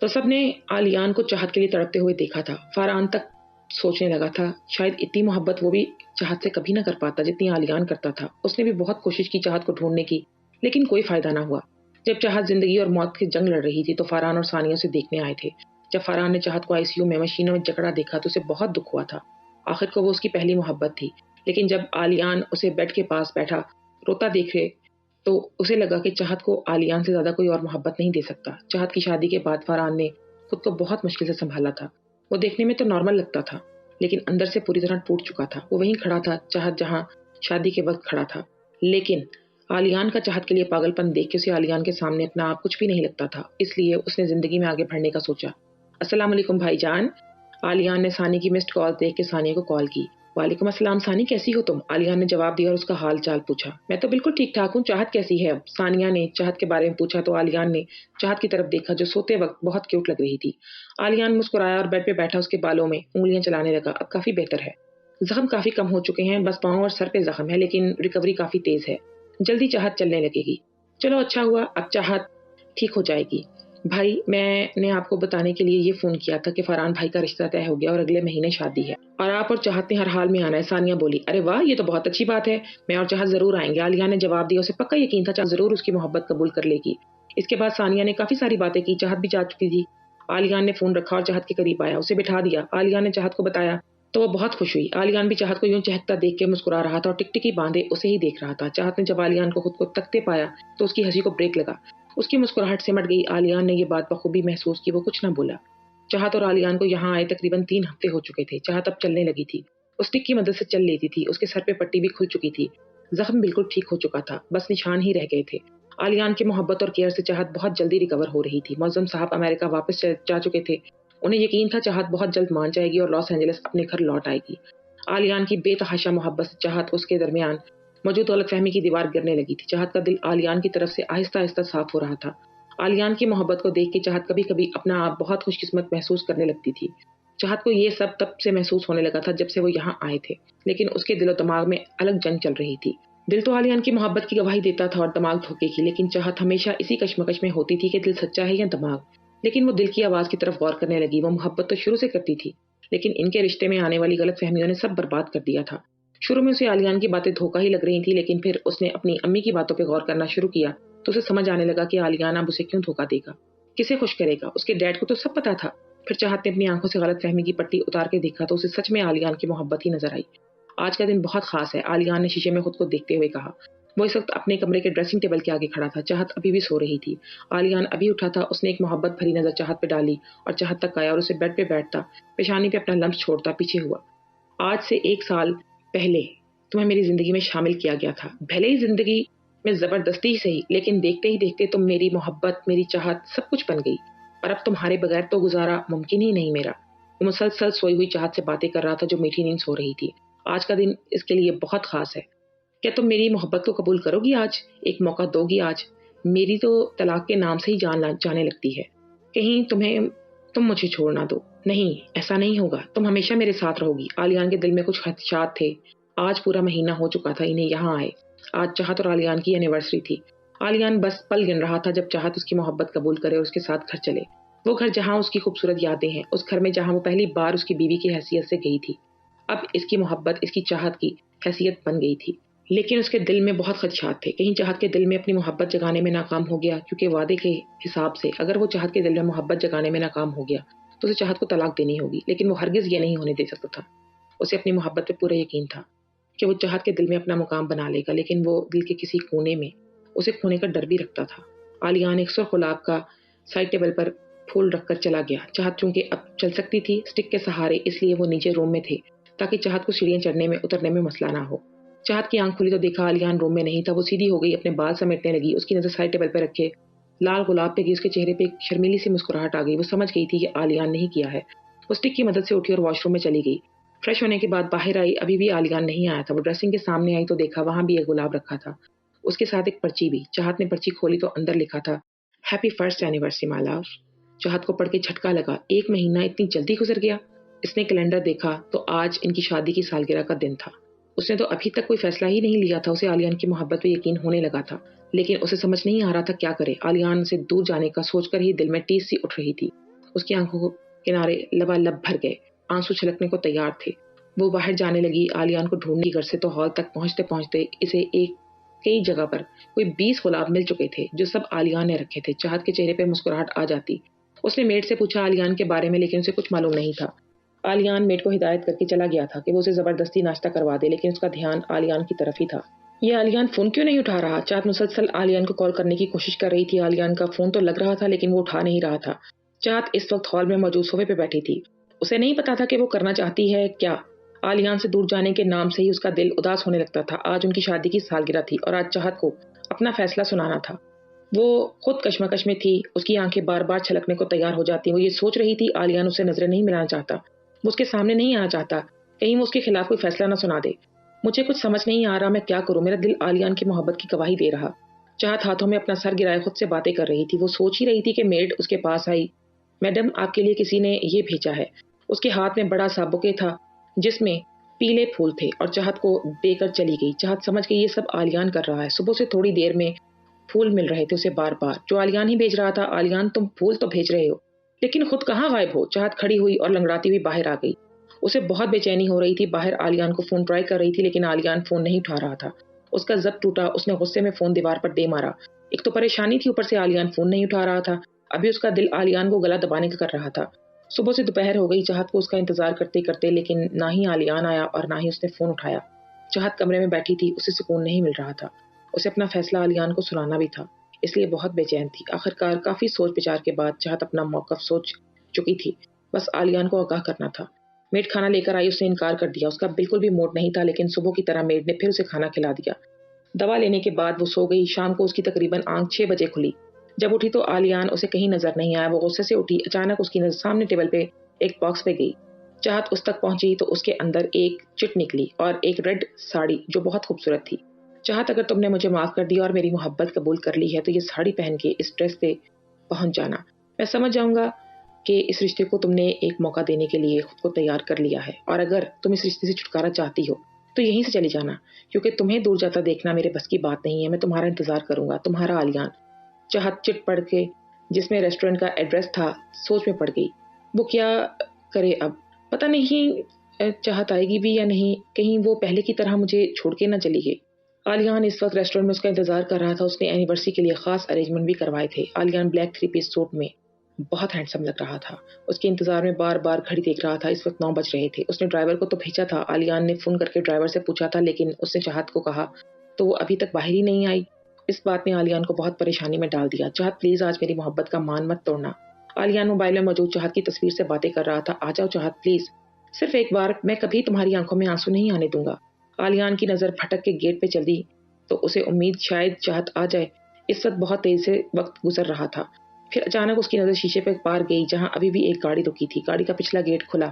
Speaker 1: تو سب نے آلیان کو چاہت کے لیے تڑپتے ہوئے دیکھا تھا۔ فرحان تک سوچنے لگا تھا شاید اتنی محبت وہ بھی چاہت سے کبھی نہ کر پاتا جتنی آلیان کرتا تھا۔ اس نے بھی بہت کوشش کی چاہت کو ڈھونڈنے کی، لیکن کوئی فائدہ نہ ہوا۔ جب چاہت زندگی اور موت کی جنگ لڑ رہی تھی تو فرحان اور ثانیہ اسے دیکھنے آئے تھے۔ جب فرحان نے چاہت کو ICU میں مشینوں میں جکڑا دیکھا تو اسے بہت دکھ ہوا تھا۔ آخر کو وہ اس کی پہلی محبت تھی، لیکن جب آلیان اسے بیڈ کے پاس بیٹھا روتا دیکھے تو اسے لگا کہ چاہت کو آلیان سے زیادہ کوئی اور محبت نہیں دے سکتا۔ چاہت کی شادی کے بعد فرحان نے خود کو بہت مشکل سے سنبھالا تھا۔ وہ دیکھنے میں تو نارمل لگتا تھا لیکن اندر سے پوری طرح ٹوٹ چکا تھا۔ وہ وہیں کھڑا تھا چاہت جہاں شادی کے وقت کھڑا تھا، لیکن آلیان کا چاہت کے لیے پاگل پن دیکھ کے اسے آلیان کے سامنے اپنا آپ کچھ بھی نہیں لگتا تھا، اس لیے اس نے زندگی میں آگے بڑھنے کا سوچا۔ السلام علیکم بھائی جان۔ آلیان نے ثانی کی مسڈ کال دیکھ کے ثانیہ کو کال کی۔ وعلیکم السلام ثانی، کیسی ہو تم؟ آلیان نے جواب دیا اور اس کا حال چال پوچھا۔ میں تو بالکل ٹھیک ٹھاک ہوں، چاہت کیسی ہے اب؟ ثانیہ نے چاہت کے بارے میں پوچھا تو آلیان نے چاہت کی طرف دیکھا جو سوتے وقت بہت کیوٹ لگ رہی تھی۔ آلیان مسکرایا اور بیڈ پہ بیٹھا اس کے بالوں میں انگلیاں چلانے لگا۔ اب کافی بہتر ہے، زخم کافی کم ہو چکے ہیں، بس پاؤں اور سر پہ زخم ہے لیکن ریکوری کافی تیز ہے، جلدی چاہت چلنے لگے گی۔ چلو اچھا ہوا، اب چاہت ٹھیک ہو جائے گی۔ بھائی، میں نے آپ کو بتانے کے لیے یہ فون کیا تھا کہ فرحان بھائی کا رشتہ طے ہو گیا اور اگلے مہینے شادی ہے اور آپ اور چاہت نے ہر حال میں آنا ہے۔ ثانیہ بولی۔ ارے واہ، یہ تو بہت اچھی بات ہے، میں اور چاہت ضرور آئیں گے۔ آلیان نے جواب دیا۔ اسے پکا یقین تھا چاہت ضرور اس کی محبت قبول کر لے گی۔ اس کے بعد ثانیہ نے کافی ساری باتیں کی، چاہت بھی جا چکی تھی۔ آلیان نے فون رکھا اور چاہت کے قریب آیا، اسے بٹھا دیا۔ آلیان نے چاہت کو بتایا تو وہ بہت خوش ہوئی۔ آلیان بھی چاہت کو یوں چہکتا دیکھ کے مسکرا رہا تھا اور ٹکٹکی باندھے اسے ہی دیکھ رہا تھا۔ چاہت نے جب آلیان کو خود کو تکتے پایا تو اس کی ہنسی کو بریک لگا، اس کی مسکراہٹ سمٹ گئی۔ آلیان نے یہ بات بخوبی محسوس کی، وہ کچھ نہ بولا۔ چاہت اور آلیان کو یہاں آئے تقریباً 3 ہفتے ہو چکے تھے۔ چاہت اب چلنے لگی تھی، اس ٹک کی مدد سے چل لیتی تھی، اس کے سر پہ پٹی بھی کھل چکی تھی، زخم بالکل ٹھیک ہو چکا تھا، بس نشان ہی رہ گئے تھے۔ آلیان کی محبت اور کیئر سے چاہت بہت جلدی ریکور ہو رہی تھی۔ معظم صاحب امریکہ واپس جا چکے تھے، انہیں یقین تھا چاہت بہت جلد مان جائے گی اور لاس اینجلس اپنے گھر لوٹ آئے گی۔ آلیان کی بے تحاشا محبت سے چاہت اس کے درمیان موجود غلط فہمی کی دیوار گرنے لگی تھی۔ چاہت کا دل آلیان کی طرف سے آہستہ آہستہ صاف ہو رہا تھا۔ آلیان کی محبت کو دیکھ کے چاہت کبھی کبھی اپنا آپ بہت خوش قسمت محسوس کرنے لگتی تھی۔ चाहत को ये सब तब से महसूस होने लगा था जब से वो यहाँ आए थे, लेकिन उसके दिलो दिमाग में अलग जंग चल रही थी। दिल तो आलियान की मोहब्बत की गवाही देता था और दिमाग धोखे की, लेकिन चाहत हमेशा इसी कश्मकश में होती थी कि दिल सच्चा है या दिमाग। लेकिन वो दिल की आवाज की तरफ गौर करने लगी। वो मोहब्बत तो शुरू से करती थी, लेकिन इनके रिश्ते में आने वाली गलतफहमियों ने सब बर्बाद कर दिया था। शुरू में उसे आलियान की बातें धोखा ही लग रही थी, लेकिन फिर उसने अपनी अम्मी की बातों पर गौर करना शुरू किया तो उसे समझ आने लगा कि आलियान अब उसे क्यों धोखा देगा, किसे खुश करेगा। उसके डैड को तो सब पता था। फिर चाहत ने अपनी आंखों से गलतफहमी की पट्टी उतार के देखा तो उसे सच में आलियान की मोहब्बत ही नजर आई। आज का दिन बहुत खास है, आलियान ने शीशे में खुद को देखते हुए कहा। वो इस वक्त अपने कमरे के ड्रेसिंग टेबल के आगे खड़ा था। चाहत अभी भी सो रही थी। आलियान अभी उठा था। उसने एक मोहब्बत भरी नजर चाहत पे डाली और चाहत तक आया और उसे बेड पे बैठता, पेशानी पे अपना लम्स छोड़ता पीछे हुआ। आज से 1 साल पहले तुम्हें मेरी जिंदगी में शामिल किया गया था, भले ही जिंदगी में जबरदस्ती ही सही, लेकिन देखते ही देखते तुम मेरी मोहब्बत, मेरी चाहत सब कुछ बन गई और अब तुम्हारे बगैर तो गुजारा मुमकिन ही नहीं मेरा। वो मुसलसल सोई हुई चाहत से बातें कर रहा था जो मीठी नींद सो रही थी। आज का दिन इसके लिए बहुत खास है। क्या तुम मेरी मोहब्बत को कबूल करोगी आज? एक मौका दोगी आज? मेरी तो तलाक के नाम से ही जान जाने लगती है। कहीं तुम मुझे छोड़ ना दो। नहीं, ऐसा नहीं होगा। तुम हमेशा मेरे साथ रहोगी। आलियान के दिल में कुछ खदशात थे। आज पूरा महीना हो चुका था इन्हें यहाँ आए। आज चाहत और आलियान की एनिवर्सरी थी। आलियान बस पल गिन रहा था जब चाहत उसकी मोहब्बत कबूल करे और उसके साथ घर चले। वो घर जहाँ उसकी खूबसूरत यादें हैं, उस घर में जहाँ वो पहली बार उसकी बीवी की हैसियत से गई थी, अब इसकी मोहब्बत, इसकी चाहत की हैसियत बन गई थी। लेकिन उसके दिल में बहुत खदशात थे। कहीं चाहत के दिल में अपनी मोहब्बत जगाने में नाकाम हो गया, क्योंकि वादे के हिसाब से अगर वो चाहत के दिल में मोहब्बत जगाने में नाकाम हो गया तो उसे चाहत को तलाक देनी होगी। लेकिन वो हरगिज ये नहीं होने दे सकता था। उसे अपनी मोहब्बत पे पूरा यकीन था कि वो चाहत के दिल में अपना मुकाम बना लेगा, लेकिन वो दिल के किसी कोने में उसे खोने का डर भी रखता था। आलियान एक सुर्ख गुलाब का साइड टेबल पर फूल रखकर चला गया। चाहत चूंकि अब चल सकती थी स्टिक के सहारे, इसलिए वो नीचे रूम में थे ताकि चाहत को सीढ़ियां चढ़ने में उतरने में मसला ना हो। चाहत की आंख खुली तो देखा आलियान रूम में नहीं था। वो सीधी हो गई, अपने बाल समेटने लगी। उसकी नजर साइड टेबल पर रखे लाल गुलाब पे गई। उसके चेहरे पे एक शर्मीली सी मुस्कुराहट आ गई। वो समझ गई थी कि आलियान ने ही किया है। वो स्टिक की मदद से उठी और वॉशरूम में चली गई। फ्रेश होने के बाद बाहर आई, अभी भी आलियान नहीं आया था। वो ड्रेसिंग के सामने आई तो देखा वहां भी एक गुलाब रखा था, उसके साथ एक पर्ची भी। चाहत ने पर्ची खोली तो अंदर लिखा था, happy first anniversary my love. चाहत को पढ़ के झटका लगा। 1 महीना इतनी जल्दी गुजर गया। इसने कैलेंडर देखा तो आज इनकी शादी की सालगिरह का दिन था। उसने तो अभी तक कोई फैसला ही नहीं लिया था। उसे आलियान की मोहब्बत पे यकीन होने लगा था, लेकिन उसे समझ नहीं आ रहा था क्या करे। आलियान से दूर जाने का सोचकर ही दिल में टीस सी उठ रही थी। उसकी आंखों के किनारे लबालब भर गए, आंसू छलकने को तैयार थे। वो बाहर जाने लगी, आलियान को ढूंढने। घर से तो हॉल तक पहुंचते पहुंचते इसे कई जगह पर कोई 20 गुलाब मिल चुके थे, जो सब आलियान ने रखे थे। चाहत के चेहरे पे मुस्कुराहट आ जाती। उसने मेड से पूछा आलियान के बारे में, लेकिन उसे कुछ मालूम नहीं था। आलियान मेड को हिदायत करके चला गया था कि वो उसे जबरदस्ती नाश्ता करवा दे, लेकिन उसका ध्यान आलियान की तरफ ही था। ये आलियान फोन क्यों नहीं उठा रहा? चाहत मुसलसल आलियान को कॉल करने की कोशिश कर रही थी। आलियान का फोन तो लग रहा था, लेकिन वो उठा नहीं रहा था। चाहत इस वक्त हॉल में मौजूद सोफे पे बैठी थी। उसे नहीं पता था कि वो करना चाहती है क्या। आलियान से दूर जाने के नाम से ही उसका दिल उदास होने लगता था। आज उनकी शादी की सालगिरह थी और आज चाहत को अपना फैसला सुनाना था। वो खुद कश्मकश में थी। उसकी आंखें बार बार छलकने को तैयार हो जाती। वो ये सोच रही थी आलियान उसे नजरें नहीं मिलाना चाहता, वो उसके सामने नहीं आना चाहता, कहीं वो उसके खिलाफ कोई फैसला ना सुना दे। मुझे कुछ समझ नहीं आ रहा, मैं क्या करूं? मेरा दिल आलियान की मोहब्बत की गवाही दे रहा। चाहत हाथों में अपना सर गिराए खुद से बातें कर रही थी। वो सोच ही रही थी कि मेड उसके पास आई। मैडम, आपके लिए किसी ने ये भेजा है। उसके हाथ में बड़ा सा बुके था जिसमें पीले फूल थे और चाहत को देकर चली गई। चाहत समझ गई ये सब आलियान कर रहा है। सुबह से थोड़ी देर में फूल मिल रहे थे उसे बार बार, जो आलियान ही भेज रहा था। आलियान, तुम फूल तो भेज रहे हो, लेकिन खुद कहाँ गायब हो? चाहत खड़ी हुई और लंगड़ाती हुई बाहर आ गई। उसे बहुत बेचैनी हो रही थी। बाहर आलियान को फोन ट्राई कर रही थी, लेकिन आलियान फोन नहीं उठा रहा था। उसका जब्त टूटा। उसने गुस्से में फोन दीवार पर दे मारा। एक तो परेशानी थी, ऊपर से आलियान फोन नहीं उठा रहा था। अभी उसका दिल आलियान को गला दबाने का कर रहा था। सुबह से दोपहर हो गई चाहत को उसका इंतजार करते करते, लेकिन ना ही आलियान आया और ना ही उसने फोन उठाया। चाहत कमरे में बैठी थी, उसे सुकून नहीं मिल रहा था। उसे अपना फैसला आलियान को सुनाना भी था, इसलिए बहुत बेचैन थी। आखिरकार काफी सोच विचार के बाद चाहत अपना मौकफ सोच चुकी थी। बस आलियान को आगाह करना था। मेड खाना लेकर आई, उसने इनकार कर दिया। उसका बिल्कुल भी मूड नहीं था, लेकिन सुबह की तरह मेड ने फिर उसे खाना खिला दिया। दवा लेने के बाद वो सो गई। शाम को उसकी तकरीबन आंख 6 बजे खुली। जब उठी तो आलियान उसे कहीं नजर नहीं आया। वो गुस्से से उठी। अचानक उसकी नजर सामने टेबल पे एक बॉक्स पे गई। चाहत उस तक पहुंची तो उसके अंदर एक चिट निकली और एक रेड साड़ी जो बहुत खूबसूरत थी। चाहत, अगर तुमने मुझे माफ कर दिया और मेरी मोहब्बत कबूल कर ली है तो ये साड़ी पहन के इस ड्रेस पे पहुंच जाना। मैं समझ जाऊंगा کہ اس رشتے کو تم نے ایک موقع دینے کے لیے خود کو تیار کر لیا ہے، اور اگر تم اس رشتے سے چھٹکارا چاہتی ہو تو یہیں سے چلی جانا، کیونکہ تمہیں دور جاتا دیکھنا میرے بس کی بات نہیں ہے۔ میں تمہارا انتظار کروں گا، تمہارا آلیان۔ چاہت چٹ پڑ کے جس میں ریسٹورنٹ کا ایڈریس تھا سوچ میں پڑ گئی۔ وہ کیا کرے اب؟ پتہ نہیں چاہت آئے گی بھی یا نہیں، کہیں وہ پہلے کی طرح مجھے چھوڑ کے نہ چلی گئی۔ آلیان اس وقت ریسٹورنٹ میں اس کا انتظار کر رہا تھا۔ اس نے اینیورسری کے لیے خاص ارینجمنٹ بھی کروائے تھے۔ آلیان بلیک 3 پیس سوٹ میں بہت ہینڈسم لگ رہا تھا۔ اس کے انتظار میں بار بار گھڑی دیکھ رہا تھا۔ اس وقت 9 بج رہے تھے۔ اس نے ڈرائیور کو تو بھیجا تھا، آلیان نے فون کر کے ڈرائیور سے پوچھا تھا، لیکن اس نے چاہت کو کہا تو وہ ابھی تک باہر ہی نہیں آئی۔ اس بات نے آلیان کو بہت پریشانی میں ڈال دیا۔ چاہت پلیز آج میری محبت کا مان مت توڑنا۔ آلیان موبائل میں موجود چاہت کی تصویر سے باتیں کر رہا تھا۔ آ جاؤ چاہت پلیز، صرف ایک بار، میں کبھی تمہاری آنکھوں میں آنسو نہیں آنے دوں گا۔ آلیان کی نظر پھٹک کے گیٹ پہ چل دی تو اسے امید شاید چاہت آ جائے۔ اس وقت بہت تیز سے وقت گزر رہا تھا۔ پھر اچانک اس کی نظر شیشے پہ پار گئی جہاں ابھی بھی ایک گاڑی رکی تھی۔ گاڑی کا پچھلا گیٹ کھلا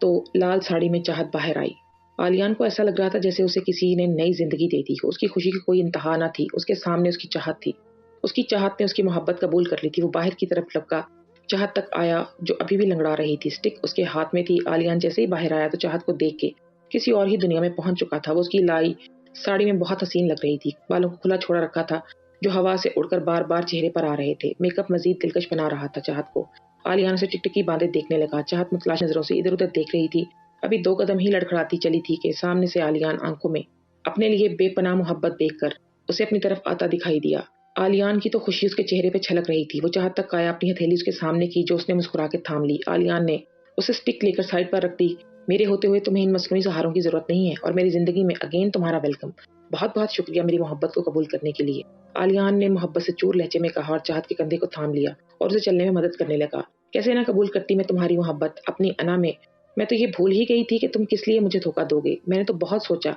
Speaker 1: تو لال ساڑی میں چاہت باہر آئی۔ آلیان کو ایسا لگ رہا تھا جیسے اسے کسی نے نئی زندگی دے دی ہو۔ اس کی خوشی کی کوئی انتہا نہ تھی۔ اس کے سامنے اس کی چاہت تھی۔ اس کی چاہت نے اس کی محبت قبول کر لی تھی۔ وہ باہر کی طرف لپکا چاہت تک آیا جو ابھی بھی لنگڑا رہی تھی۔ اسٹک اس کے ہاتھ میں تھی۔ آلیان جیسے ہی باہر آیا تو چاہت کو دیکھ کے کسی اور ہی دنیا میں پہنچ چکا تھا۔ وہ اس کی لائی ساڑی میں بہت حسین لگ رہی تھی۔ بالوں کو کھلا چھوڑا رکھا تھا جو ہوا سے اڑ کر بار بار چہرے پر آ رہے تھے۔ میک اپ مزید دلکش بنا رہا تھا چاہت کو۔ آلیان اسے ٹکٹکی باندھے دیکھنے لگا۔ چاہت متلاش نظروں سے ادھر ادھر دیکھ رہی تھی۔ ابھی 2 قدم ہی لڑکھڑاتی چلی تھی کہ سامنے سے آلیان آنکھوں میں اپنے لیے بے پناہ محبت دیکھ کر اسے اپنی طرف آتا دکھائی دیا۔ آلیان کی تو خوشی اس کے چہرے پہ چھلک رہی تھی۔ وہ چاہت تک آیا، اپنی ہتھیلی اس کے سامنے کی جو اس نے مسکرا کے تھام لی۔ آلیان نے اسے اسٹک لے کر سائڈ پر رکھ دی۔ میرے ہوتے ہوئے تمہیں ان مصنوعی سہاروں کی ضرورت نہیں ہے، اور میری زندگی میں اگین تمہارا ویلکم۔ بہت بہت شکریہ میری محبت کو قبول کرنے کے لیے، آلیان نے محبت سے چور لہجے میں کہا اور چاہت کے کندھے کو تھام لیا اور اسے چلنے میں مدد کرنے لگا۔ کیسے نہ قبول کرتی میں تمہاری محبت اپنی انا میں تو یہ بھول ہی گئی تھی کہ تم کس لیے مجھے دھوکہ دو گے۔ میں نے تو بہت سوچا،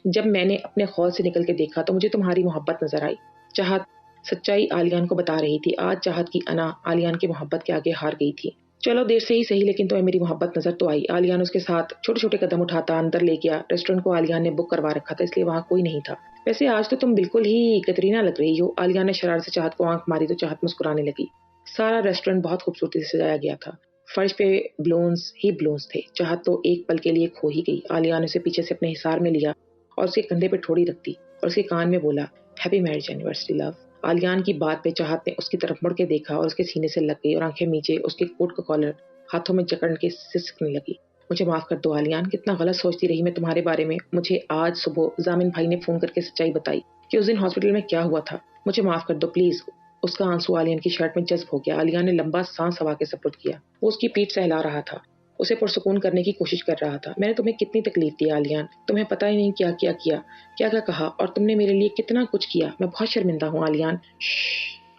Speaker 1: جب میں نے اپنے خول سے نکل کے دیکھا تو مجھے تمہاری محبت نظر آئی۔ چاہت سچائی آلیان کو بتا رہی تھی۔ آج چاہت کی انا آلیان کی محبت کے آگے ہار گئی تھی۔ چلو دیر سے ہی صحیح، لیکن تمہیں میری محبت نظر تو آئی۔ آلیان اس کے ساتھ چھوٹے چھوٹے قدم اٹھاتا اندر لے گیا۔ ریسٹورنٹ کو آلیان نے بک کروا رکھا تھا، اس لیے وہاں کوئی نہیں تھا۔ ویسے آج تو تم بالکل ہی کترینہ لگ رہی ہو، آلیان نے شرارت سے چاہت کو آنکھ ماری تو چاہت مسکرانے لگی۔ سارا ریسٹورنٹ بہت خوبصورتی سے سجایا گیا تھا۔ فرش پہ بلونز ہی بلونز تھے۔ چاہت تو ایک پل کے لیے کھو ہی گئی۔ آلیان نے اسے پیچھے سے اپنے حصار میں لیا اور اس کے کندھے پہ ٹھوڑی رکھ دی اور اس کے کان میں بولا، ہیپی میرج اینیورسری لو۔ آلیان کی بات پہ چاہت نے اس کی طرف مڑ کے دیکھا اور اس کے سینے سے لگ گئی اور آنکھیں نیچے اس کے کوٹ کا کالر ہاتھوں میں جکڑ کے سسکنے لگی۔ مجھے معاف کر دو آلیان، کتنا غلط سوچتی رہی میں تمہارے بارے میں۔ مجھے آج صبح ضامن بھائی نے فون کر کے سچائی بتائی کہ اس دن ہاسپٹل میں کیا ہوا تھا۔ مجھے معاف کر دو پلیز۔ اس کا آنسو آلیان کی شرٹ میں جذب ہو گیا۔ آلیان نے لمبا سانس ہوا کے سپرد کیا۔ وہ اس کی پیٹھ سہلا رہا تھا، اسے پرسکون کرنے کی کوشش کر رہا تھا۔ میں نے تمہیں کتنی تکلیف دی آلیان، تمہیں پتہ ہی نہیں کیا کیا کہا، اور تم نے میرے لیے کتنا کچھ کیا۔ میں بہت شرمندہ ہوں آلیان۔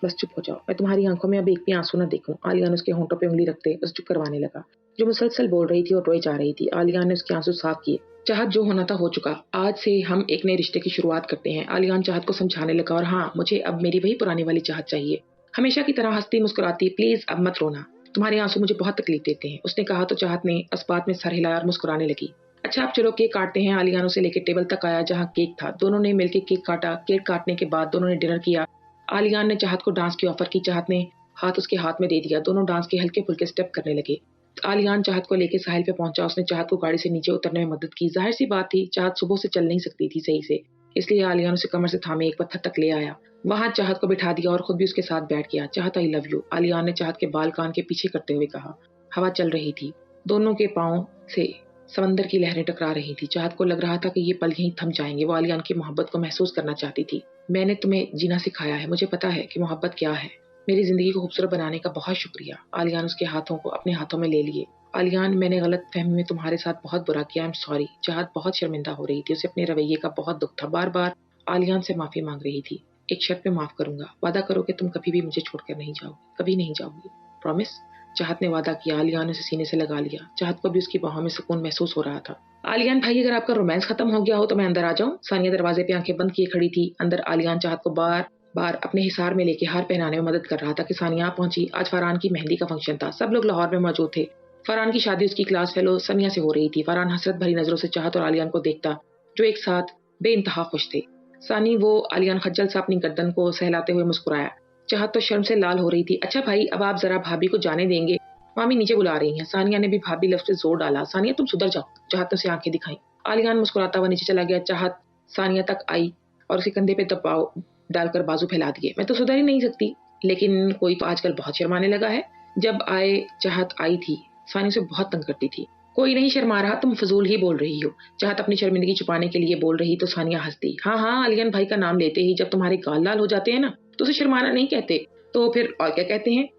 Speaker 1: بس چپ ہو جاؤ، میں تمہاری آنکھوں میں اب ایک بھی آنسو نہ دیکھوں۔ آلیان اس کے ہونٹوں پہ انگلی رکھتے اسے چپ کروانے لگا، جو مسلسل بول رہی تھی اور روئے جا رہی تھی۔ آلیان نے اس کے آنسو صاف کیے۔ چاہت جو ہونا تھا ہو چکا، آج سے ہم ایک نئے رشتے کی شروعات کرتے ہیں۔ آلیان چاہت کو سمجھانے لگا، اور ہاں مجھے اب میری وہی پرانی والی چاہت چاہیے، ہمیشہ کی طرح ہنستی مسکراتی۔ پلیز اب مت رونا، تمہارے آنسو مجھے بہت تکلیف دیتے ہیں، اس نے کہا تو چاہت نے اسبات میں سر ہلایا اور مسکرانے لگی۔ اچھا اب چلو کیک کاٹتے ہیں۔ آلیان اسے لے کے ٹیبل تک آیا جہاں کیک تھا۔ دونوں نے مل کے کیک کاٹا۔ کیک کاٹنے کے بعد دونوں نے ڈنر کیا۔ آلیان نے چاہت کو ڈانس کی آفر کی۔ چاہت نے ہاتھ اس کے ہاتھ میں دے دیا۔ دونوں ڈانس کے ہلکے پھلکے اسٹیپ کرنے لگے۔ آلیان چاہت کو لے کے ساحل پہ پہنچا۔ اس نے چاہت کو گاڑی سے نیچے اترنے میں مدد کی۔ ظاہر سی بات تھی چاہت صبح سے چل نہیں سکتی تھی صحیح سے، اس لیے آلیان اسے کمر سے تھامے ایک پتھر تک لے آیا۔ وہاں چاہت کو بٹھا دیا اور خود بھی اس کے ساتھ بیٹھ گیا۔ چاہت آئی لو یو، آلیان نے چاہت کے بال کان کے پیچھے کرتے ہوئے کہا۔ ہوا چل رہی تھی، دونوں کے پاؤں سے سمندر کی لہریں ٹکرا رہی تھی۔ چاہت کو لگ رہا تھا کہ یہ پل یہیں تھم جائیں گے۔ وہ آلیان کی محبت کو محسوس کرنا چاہتی تھی۔ میں نے تمہیں جینا سکھایا ہے، مجھے پتا ہے کہ محبت کیا ہے۔ میری زندگی کو خوبصورت بنانے کا بہت شکریہ۔ آلیان اس کے ہاتھوں کو اپنے ہاتھوں میں لے لیے۔ آلیان میں نے غلط فہمی میں تمہارے ساتھ بہت برا کیا، سوری۔ چاہت بہت شرمندہ ہو رہی تھی، اسے اپنے رویے کا بہت دکھ تھا، بار بار آلیان سے معافی مانگ رہی تھی۔ ایک شرط پہ معاف کروں گا، وعدہ کرو کہ تم کبھی بھی مجھے چھوڑ کر نہیں جاؤ گی، کبھی نہیں جاؤ گی، پرومس۔ چاہت نے وعدہ کیا۔ آلیان نے اسے سینے سے لگا لیا۔ چاہت کو بھی اس کی باہوں میں سکون محسوس ہو رہا تھا۔ آلیان بھائی اگر آپ کا رومانس ختم ہو گیا ہو تو میں اندر آ جاؤں؟ ثانیہ دروازے پہ آنکھیں بند کیے کھڑی تھی۔ اندر آلیان چاہت کو بار بار اپنے حصار میں لے کے ہار پہنانے میں مدد کر رہا تھا کہ ثانیہ آ پہنچی۔ آج فرحان کی مہندی کا فنکشن تھا، سب لوگ لاہور میں موجود تھے۔ فرحان کی شادی اس کی کلاس فیلو سمیہ سے ہو رہی تھی۔ فرحان حسرت بھری نظروں سے چاہت اور آلیان کو دیکھتا جو ایک ساتھ بے انتہا خوش تھے۔ ثانی وہ آلیان خجل سا اپنی گردن کو سہلاتے ہوئے مسکرایا۔ چاہت تو شرم سے لال ہو رہی تھی۔ اچھا بھائی اب آپ ذرا بھابھی کو جانے دیں گے؟ मामी नीचे बुला रही हैं। सानिया ने भी भाभी लफ्ज पे जोर डाला। सानिया तुम सुधर जाओ। चाहत ने उसे आंखें दिखाई। आलियान मुस्कुराता हुआ नीचे चला गया। चाहत सानिया तक आई और उसके कंधे पे दबाव डालकर बाजू फैला दिए। मैं तो सुधर ही नहीं सकती, लेकिन कोई तो आजकल बहुत शर्माने लगा है। जब आए चाहत आई थी, सानिया से बहुत तंग करती थी। कोई नहीं शर्मा रहा, तुम फजूल ही बोल रही हो। चाहत अपनी शर्मिंदगी छुपाने के लिए बोल रही तो सानिया हंसती। हाँ हाँ, आलियान भाई का नाम लेते ही जब तुम्हारे गाल लाल हो जाते हैं ना, तो उसे शर्माना नहीं कहते, तो फिर और क्या कहते हैं?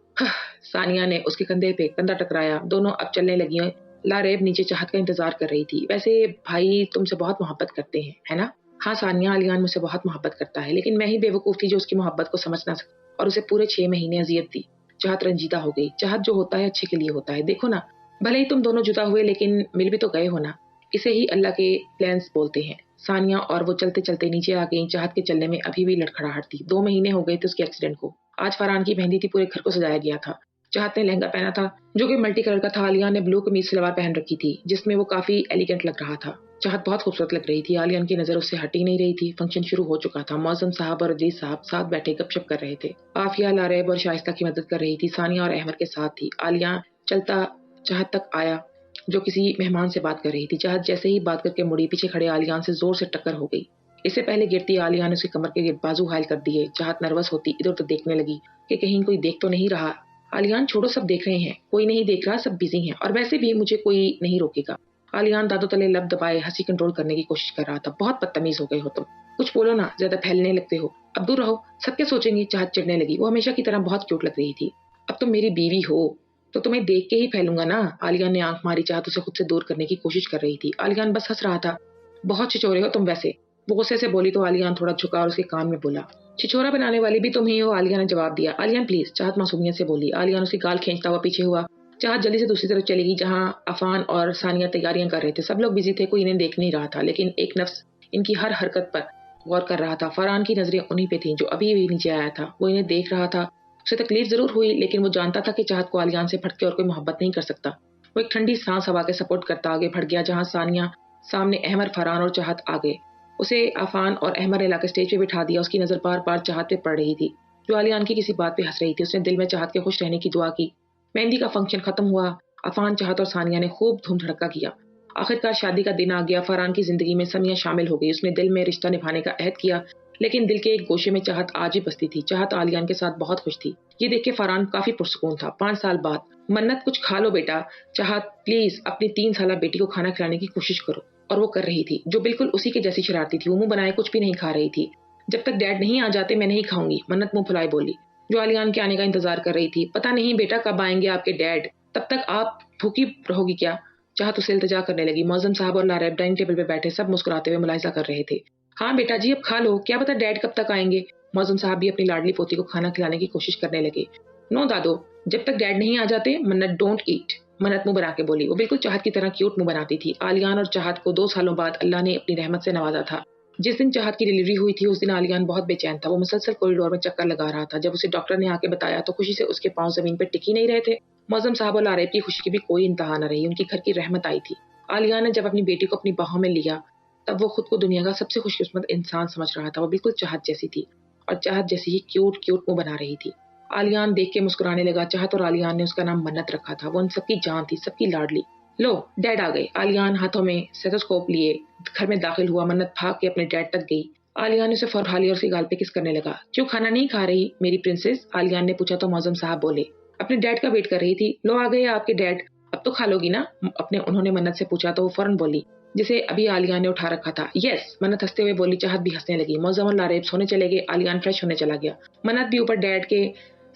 Speaker 1: सानिया ने उसके कंधे पे कंधा टकराया। दोनों अब चलने लगी। लारेब नीचे चाहत का इंतजार कर रही थी। वैसे भाई तुमसे बहुत मोहब्बत करते हैं, है ना? हाँ सानिया, आलियान मुझसे बहुत मोहब्बत करता है, लेकिन मैं ही बेवकूफ थी जो उसकी मोहब्बत को समझ ना सकी और उसे पूरे 6 महीने अजियत दी। चाहत रंजीदा हो गई। चाहत जो होता है अच्छे के लिए होता है। देखो ना, भले ही तुम दोनों जुदा हुए लेकिन मिल भी तो गए हो ना। इसे ही अल्लाह के प्लान्स बोलते हैं। सानिया और वो चलते चलते नीचे आ गई। चाहत के चलने में अभी भी लड़खड़ाहट थी। 2 महीने हो गए थे उसके एक्सीडेंट को। आज फरहान की मेहंदी थी, पूरे घर को सजाया गया था। चाहत ने लहंगा पहना था जो कि मल्टी कलर का था। आलियान ने ब्लू कमीज सलवार पहन रखी थी जिसमें वो काफी एलिगेंट लग रहा था। चाहत बहुत खूबसूरत लग रही थी। आलियान की नजर उससे हटी नहीं रही थी। फंक्शन शुरू हो चुका था। मौजम साहब और अजीज साहब साथ बैठे गपशप कर रहे थे। आफिया लारेब और शाइस्ता की मदद कर रही थी। सानिया और अहमद के साथ थी। आलिया चलता चाहत तक आया जो किसी मेहमान से बात कर रही थी। चाहत जैसे ही बात करके मुड़ी, पीछे खड़े आलियान से जोर से टक्कर हो गई। इससे पहले गिरती आलिया ने उसके कमर के बाजू घायल कर दिए। चाहत नर्वस होती इधर उधर देखने लगी कि कहीं कोई देख तो नहीं रहा। आलियान छोड़ो, सब देख रहे हैं। कोई नहीं देख रहा, सब बिजी हैं, और वैसे भी मुझे कोई नहीं रोकेगा। आलियान दादों तले लब दबाए हंसी कंट्रोल करने की कोशिश कर रहा था। बहुत बदतमीज हो गए हो तुम, कुछ बोलो ना, ज्यादा फैलने लगते हो। अब दूर रहो, सब क्या सोचेंगे? चाहत चिढ़ने लगी। वो हमेशा की तरह बहुत क्यूट लग रही थी। अब तुम मेरी बीवी हो तो तुम्हें देख के ही फैलूंगा ना। आलियान ने आंख मारी। चाहत उसे खुद से दूर करने की कोशिश कर रही थी। आलियान बस हंस रहा था। बहुत छिछोरे हो तुम वैसे, वो गुस्से से बोली तो आलियान थोड़ा झुका और उसके कान में बोला। छिछोरा बनाने वाली भी तुम ही हो, आलिया ने जवाब दिया। आलियान प्लीज, चाहत मासूमियत से बोली। आलियान उसकी गाल खींचता हुआ पीछे हुआ। चाहत जल्दी से दूसरी तरफ चली गई जहां अफान और सानिया तैयारियां कर रहे थे। सब लोग बिजी थे, कोई इन्हें देख नहीं रहा था, लेकिन एक नफ्स इनकी हर हरकत पर गौर कर रहा था। फरहान की नजरें उन्हीं पे थीं जो अभी भी नीचे आया था। वो इन्हें देख रहा था। उसे तकलीफ जरूर हुई, लेकिन वो जानता था कि चाहत को आलियान से फटके और कोई मोहब्बत नहीं कर सकता। वो एक ठंडी सांस हवा के सपोर्ट करता आगे बढ़ गया जहां सानिया सामने अहमद, फरहान और चाहत आ गए। उसे अफान और अहमद ने लाकर स्टेज पे बिठा दिया। उसकी नजर बार बार चाहत पे पड़ रही थी जो आलियान की किसी बात पे हंस रही थी। उसने दिल में चाहत के खुश रहने की दुआ की। मेहंदी का फंक्शन खत्म हुआ। अफान, चाहत और सानिया ने खूब धूम धड़का किया। आखिरकार शादी का दिन आ गया। फरहान की जिंदगी में सानिया शामिल हो गई। उसने दिल में रिश्ता निभाने का अहद किया, लेकिन दिल के एक गोशे में चाहत आज भी बसती थी। चाहत आलियान के साथ बहुत खुश थी। ये देख के फरहान काफी पुरसुकून था। 5 साल बाद। मन्नत कुछ खा लो बेटा। चाहत प्लीज अपनी 3 साल बेटी को खाना खिलाने की कोशिश करो। और वो कर रही थी, जो बिल्कुल उसी के जैसी शरारती थी। वो मुंह बनाए कुछ भी नहीं खा रही थी। जब तक डैड नहीं आ जाते मैं नहीं खाऊंगी, मन्नत मुंह फुलाए बोली, जो आलियान के आने का इंतजार कर रही थी। पता नहीं बेटा कब आएंगे आपके डैड, तब तक आप भूखी रहोगी क्या? चाहत उसे इल्तिजा करने लगी। मौजम साहब और लारेब डाइनिंग टेबल पे बैठे सब मुस्कुराते हुए मुलाहिजा कर रहे थे। हाँ बेटा जी, अब खा लो, क्या पता डैड कब तक आएंगे। मौजम साहब भी अपनी लाडली पोती को खाना खिलाने की कोशिश करने लगे। नो दादो, जब तक डैड नहीं आ जाते मन्नत डोंट ईट, मन्नत मुंह बना के बोली। वो बिल्कुल चाहत की तरह क्यूट मुंह बनाती थी। आलियान और चाहत को 2 सालों बाद अल्लाह ने अपनी रहमत से नवाजा था। जिस दिन चाहत की डिलीवरी हुई थी उस दिन आलियान बहुत बेचैन था। वो मुसलसल कॉरिडोर में चक्कर लगा रहा था। जब उसे डॉक्टर ने आके बताया तो खुशी से उसके पांव जमीन पर टिक ही नहीं रहे थे। मौजम साहब और लारेब की खुशी की भी कोई इंतहा न रही। उनकी घर की रहमत आई थी। आलिया ने जब अपनी बेटी को अपनी बाहों में लिया तब वो खुद को दुनिया का सबसे खुशकिस्मत इंसान समझ रहा था। वो बिल्कुल चाहत जैसी थी और चाहत जैसी ही क्यूट क्यूट मुंह बना रही थी। आलियान देख के मुस्कुराने लगा। चाहत और आलियान ने उसका नाम मन्नत रखा था। वो उन सबकी जान थी, सबकी लाडली। लो डैड आ गए। आलियान हाथों में स्टेथोस्कोप लिए घर में दाखिल हुआ। मन्नत भाग के अपने डैड तक गई। आलियान ने उसे फौरन उठा लिया और उसकी गाल पे किस करने लगा। क्यों खाना नहीं खा रही मेरी प्रिंसेस? आलियान ने पूछा तो मौजम साहब बोले, अपने डैड का वेट कर रही थी। लो आ गए आपके डैड, अब तो खा लोगी ना? अपने उन्होंने मन्नत से पूछा तो वो फौरन बोली, जिसे अभी आलियान ने उठा रखा था। यस, मन्नत हंसते हुए बोली। चाहत भी हंसने लगी। मौजम और लारेब सोने चले गए। आलियान फ्रेश होने चला गया। मन्नत भी ऊपर डैड के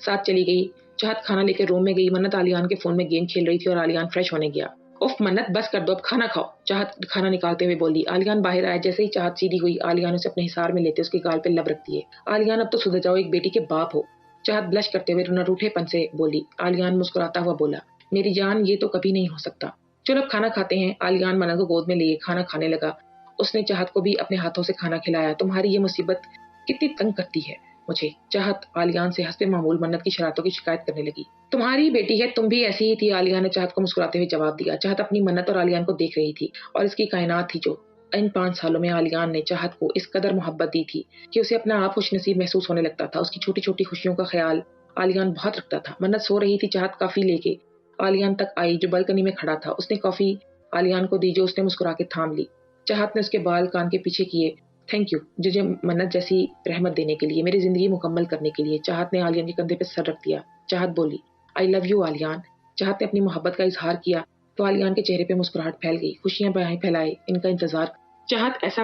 Speaker 1: साथ चली गई। चाहत खाना लेकर रूम में गई। मन्नत आलियान के फोन में गेम खेल रही थी और आलियान फ्रेश होने गया। उफ मन्नत, बस कर दो, अब खाना खाओ, चाहत खाना निकालते हुए बोली। आलियान बाहर आया। जैसे ही चाहत सीधी हुई आलियान उसे अपने हिसार में लेते उसके गाल पे लब रख दिए। आलियान, अब तो सुधर जाओ, एक बेटी के बाप हो। चाहत ब्लश करते हुए रूठेपन से बोली। आलियान मुस्कुराता हुआ बोला, मेरी जान ये तो कभी नहीं हो सकता। चलो अब खाना खाते हैं। आलियान मन्नत को गोद में लिए खाना खाने लगा। उसने चाहत को भी अपने हाथों से खाना खिलाया। तुम्हारी ये मुसीबत कितनी तंग करती है मुझे। चाहत आलियान से हंसते मामूल मन्नत की शरारतों की शिकायत करने लगी। तुम्हारी बेटी है, तुम भी ऐसी ही थी, आलिया ने चाहत को मुस्कुराते हुए जवाब दिया। चाहत अपनी मन्नत और आलियान को देख रही थी और इसकी कायनात थी जो इन 5 सालों में आलियान ने चाहत को इस कदर मोहब्बत दी थी कि उसे अपना आप खुशनसीब महसूस होने लगता था। उसकी छोटी छोटी खुशियों का ख्याल आलियान बहुत रखता था। मन्नत सो रही थी। चाहत काफी लेके آلیان تک آئی جو بالکنی میں کھڑا تھا. اس نے کافی آلیان کو دی جو اس نے مسکرا کے تھام لی. چاہت نے اس کے بال کان کے پیچھے کیے. تھینک یو مجھے منت جیسی رحمت دینے کے لیے, میری زندگی مکمل کرنے کے لیے. چاہت نے آلیان کے کندھے پہ سر رکھ دیا. چاہت بولی آئی لو یو آلیان. چاہت نے اپنی محبت کا اظہار کیا تو آلیان کے چہرے پہ مسکراہٹ پھیل گئی. خوشیاں بہیں پھیلائے ان کا انتظار. چاہت ایسا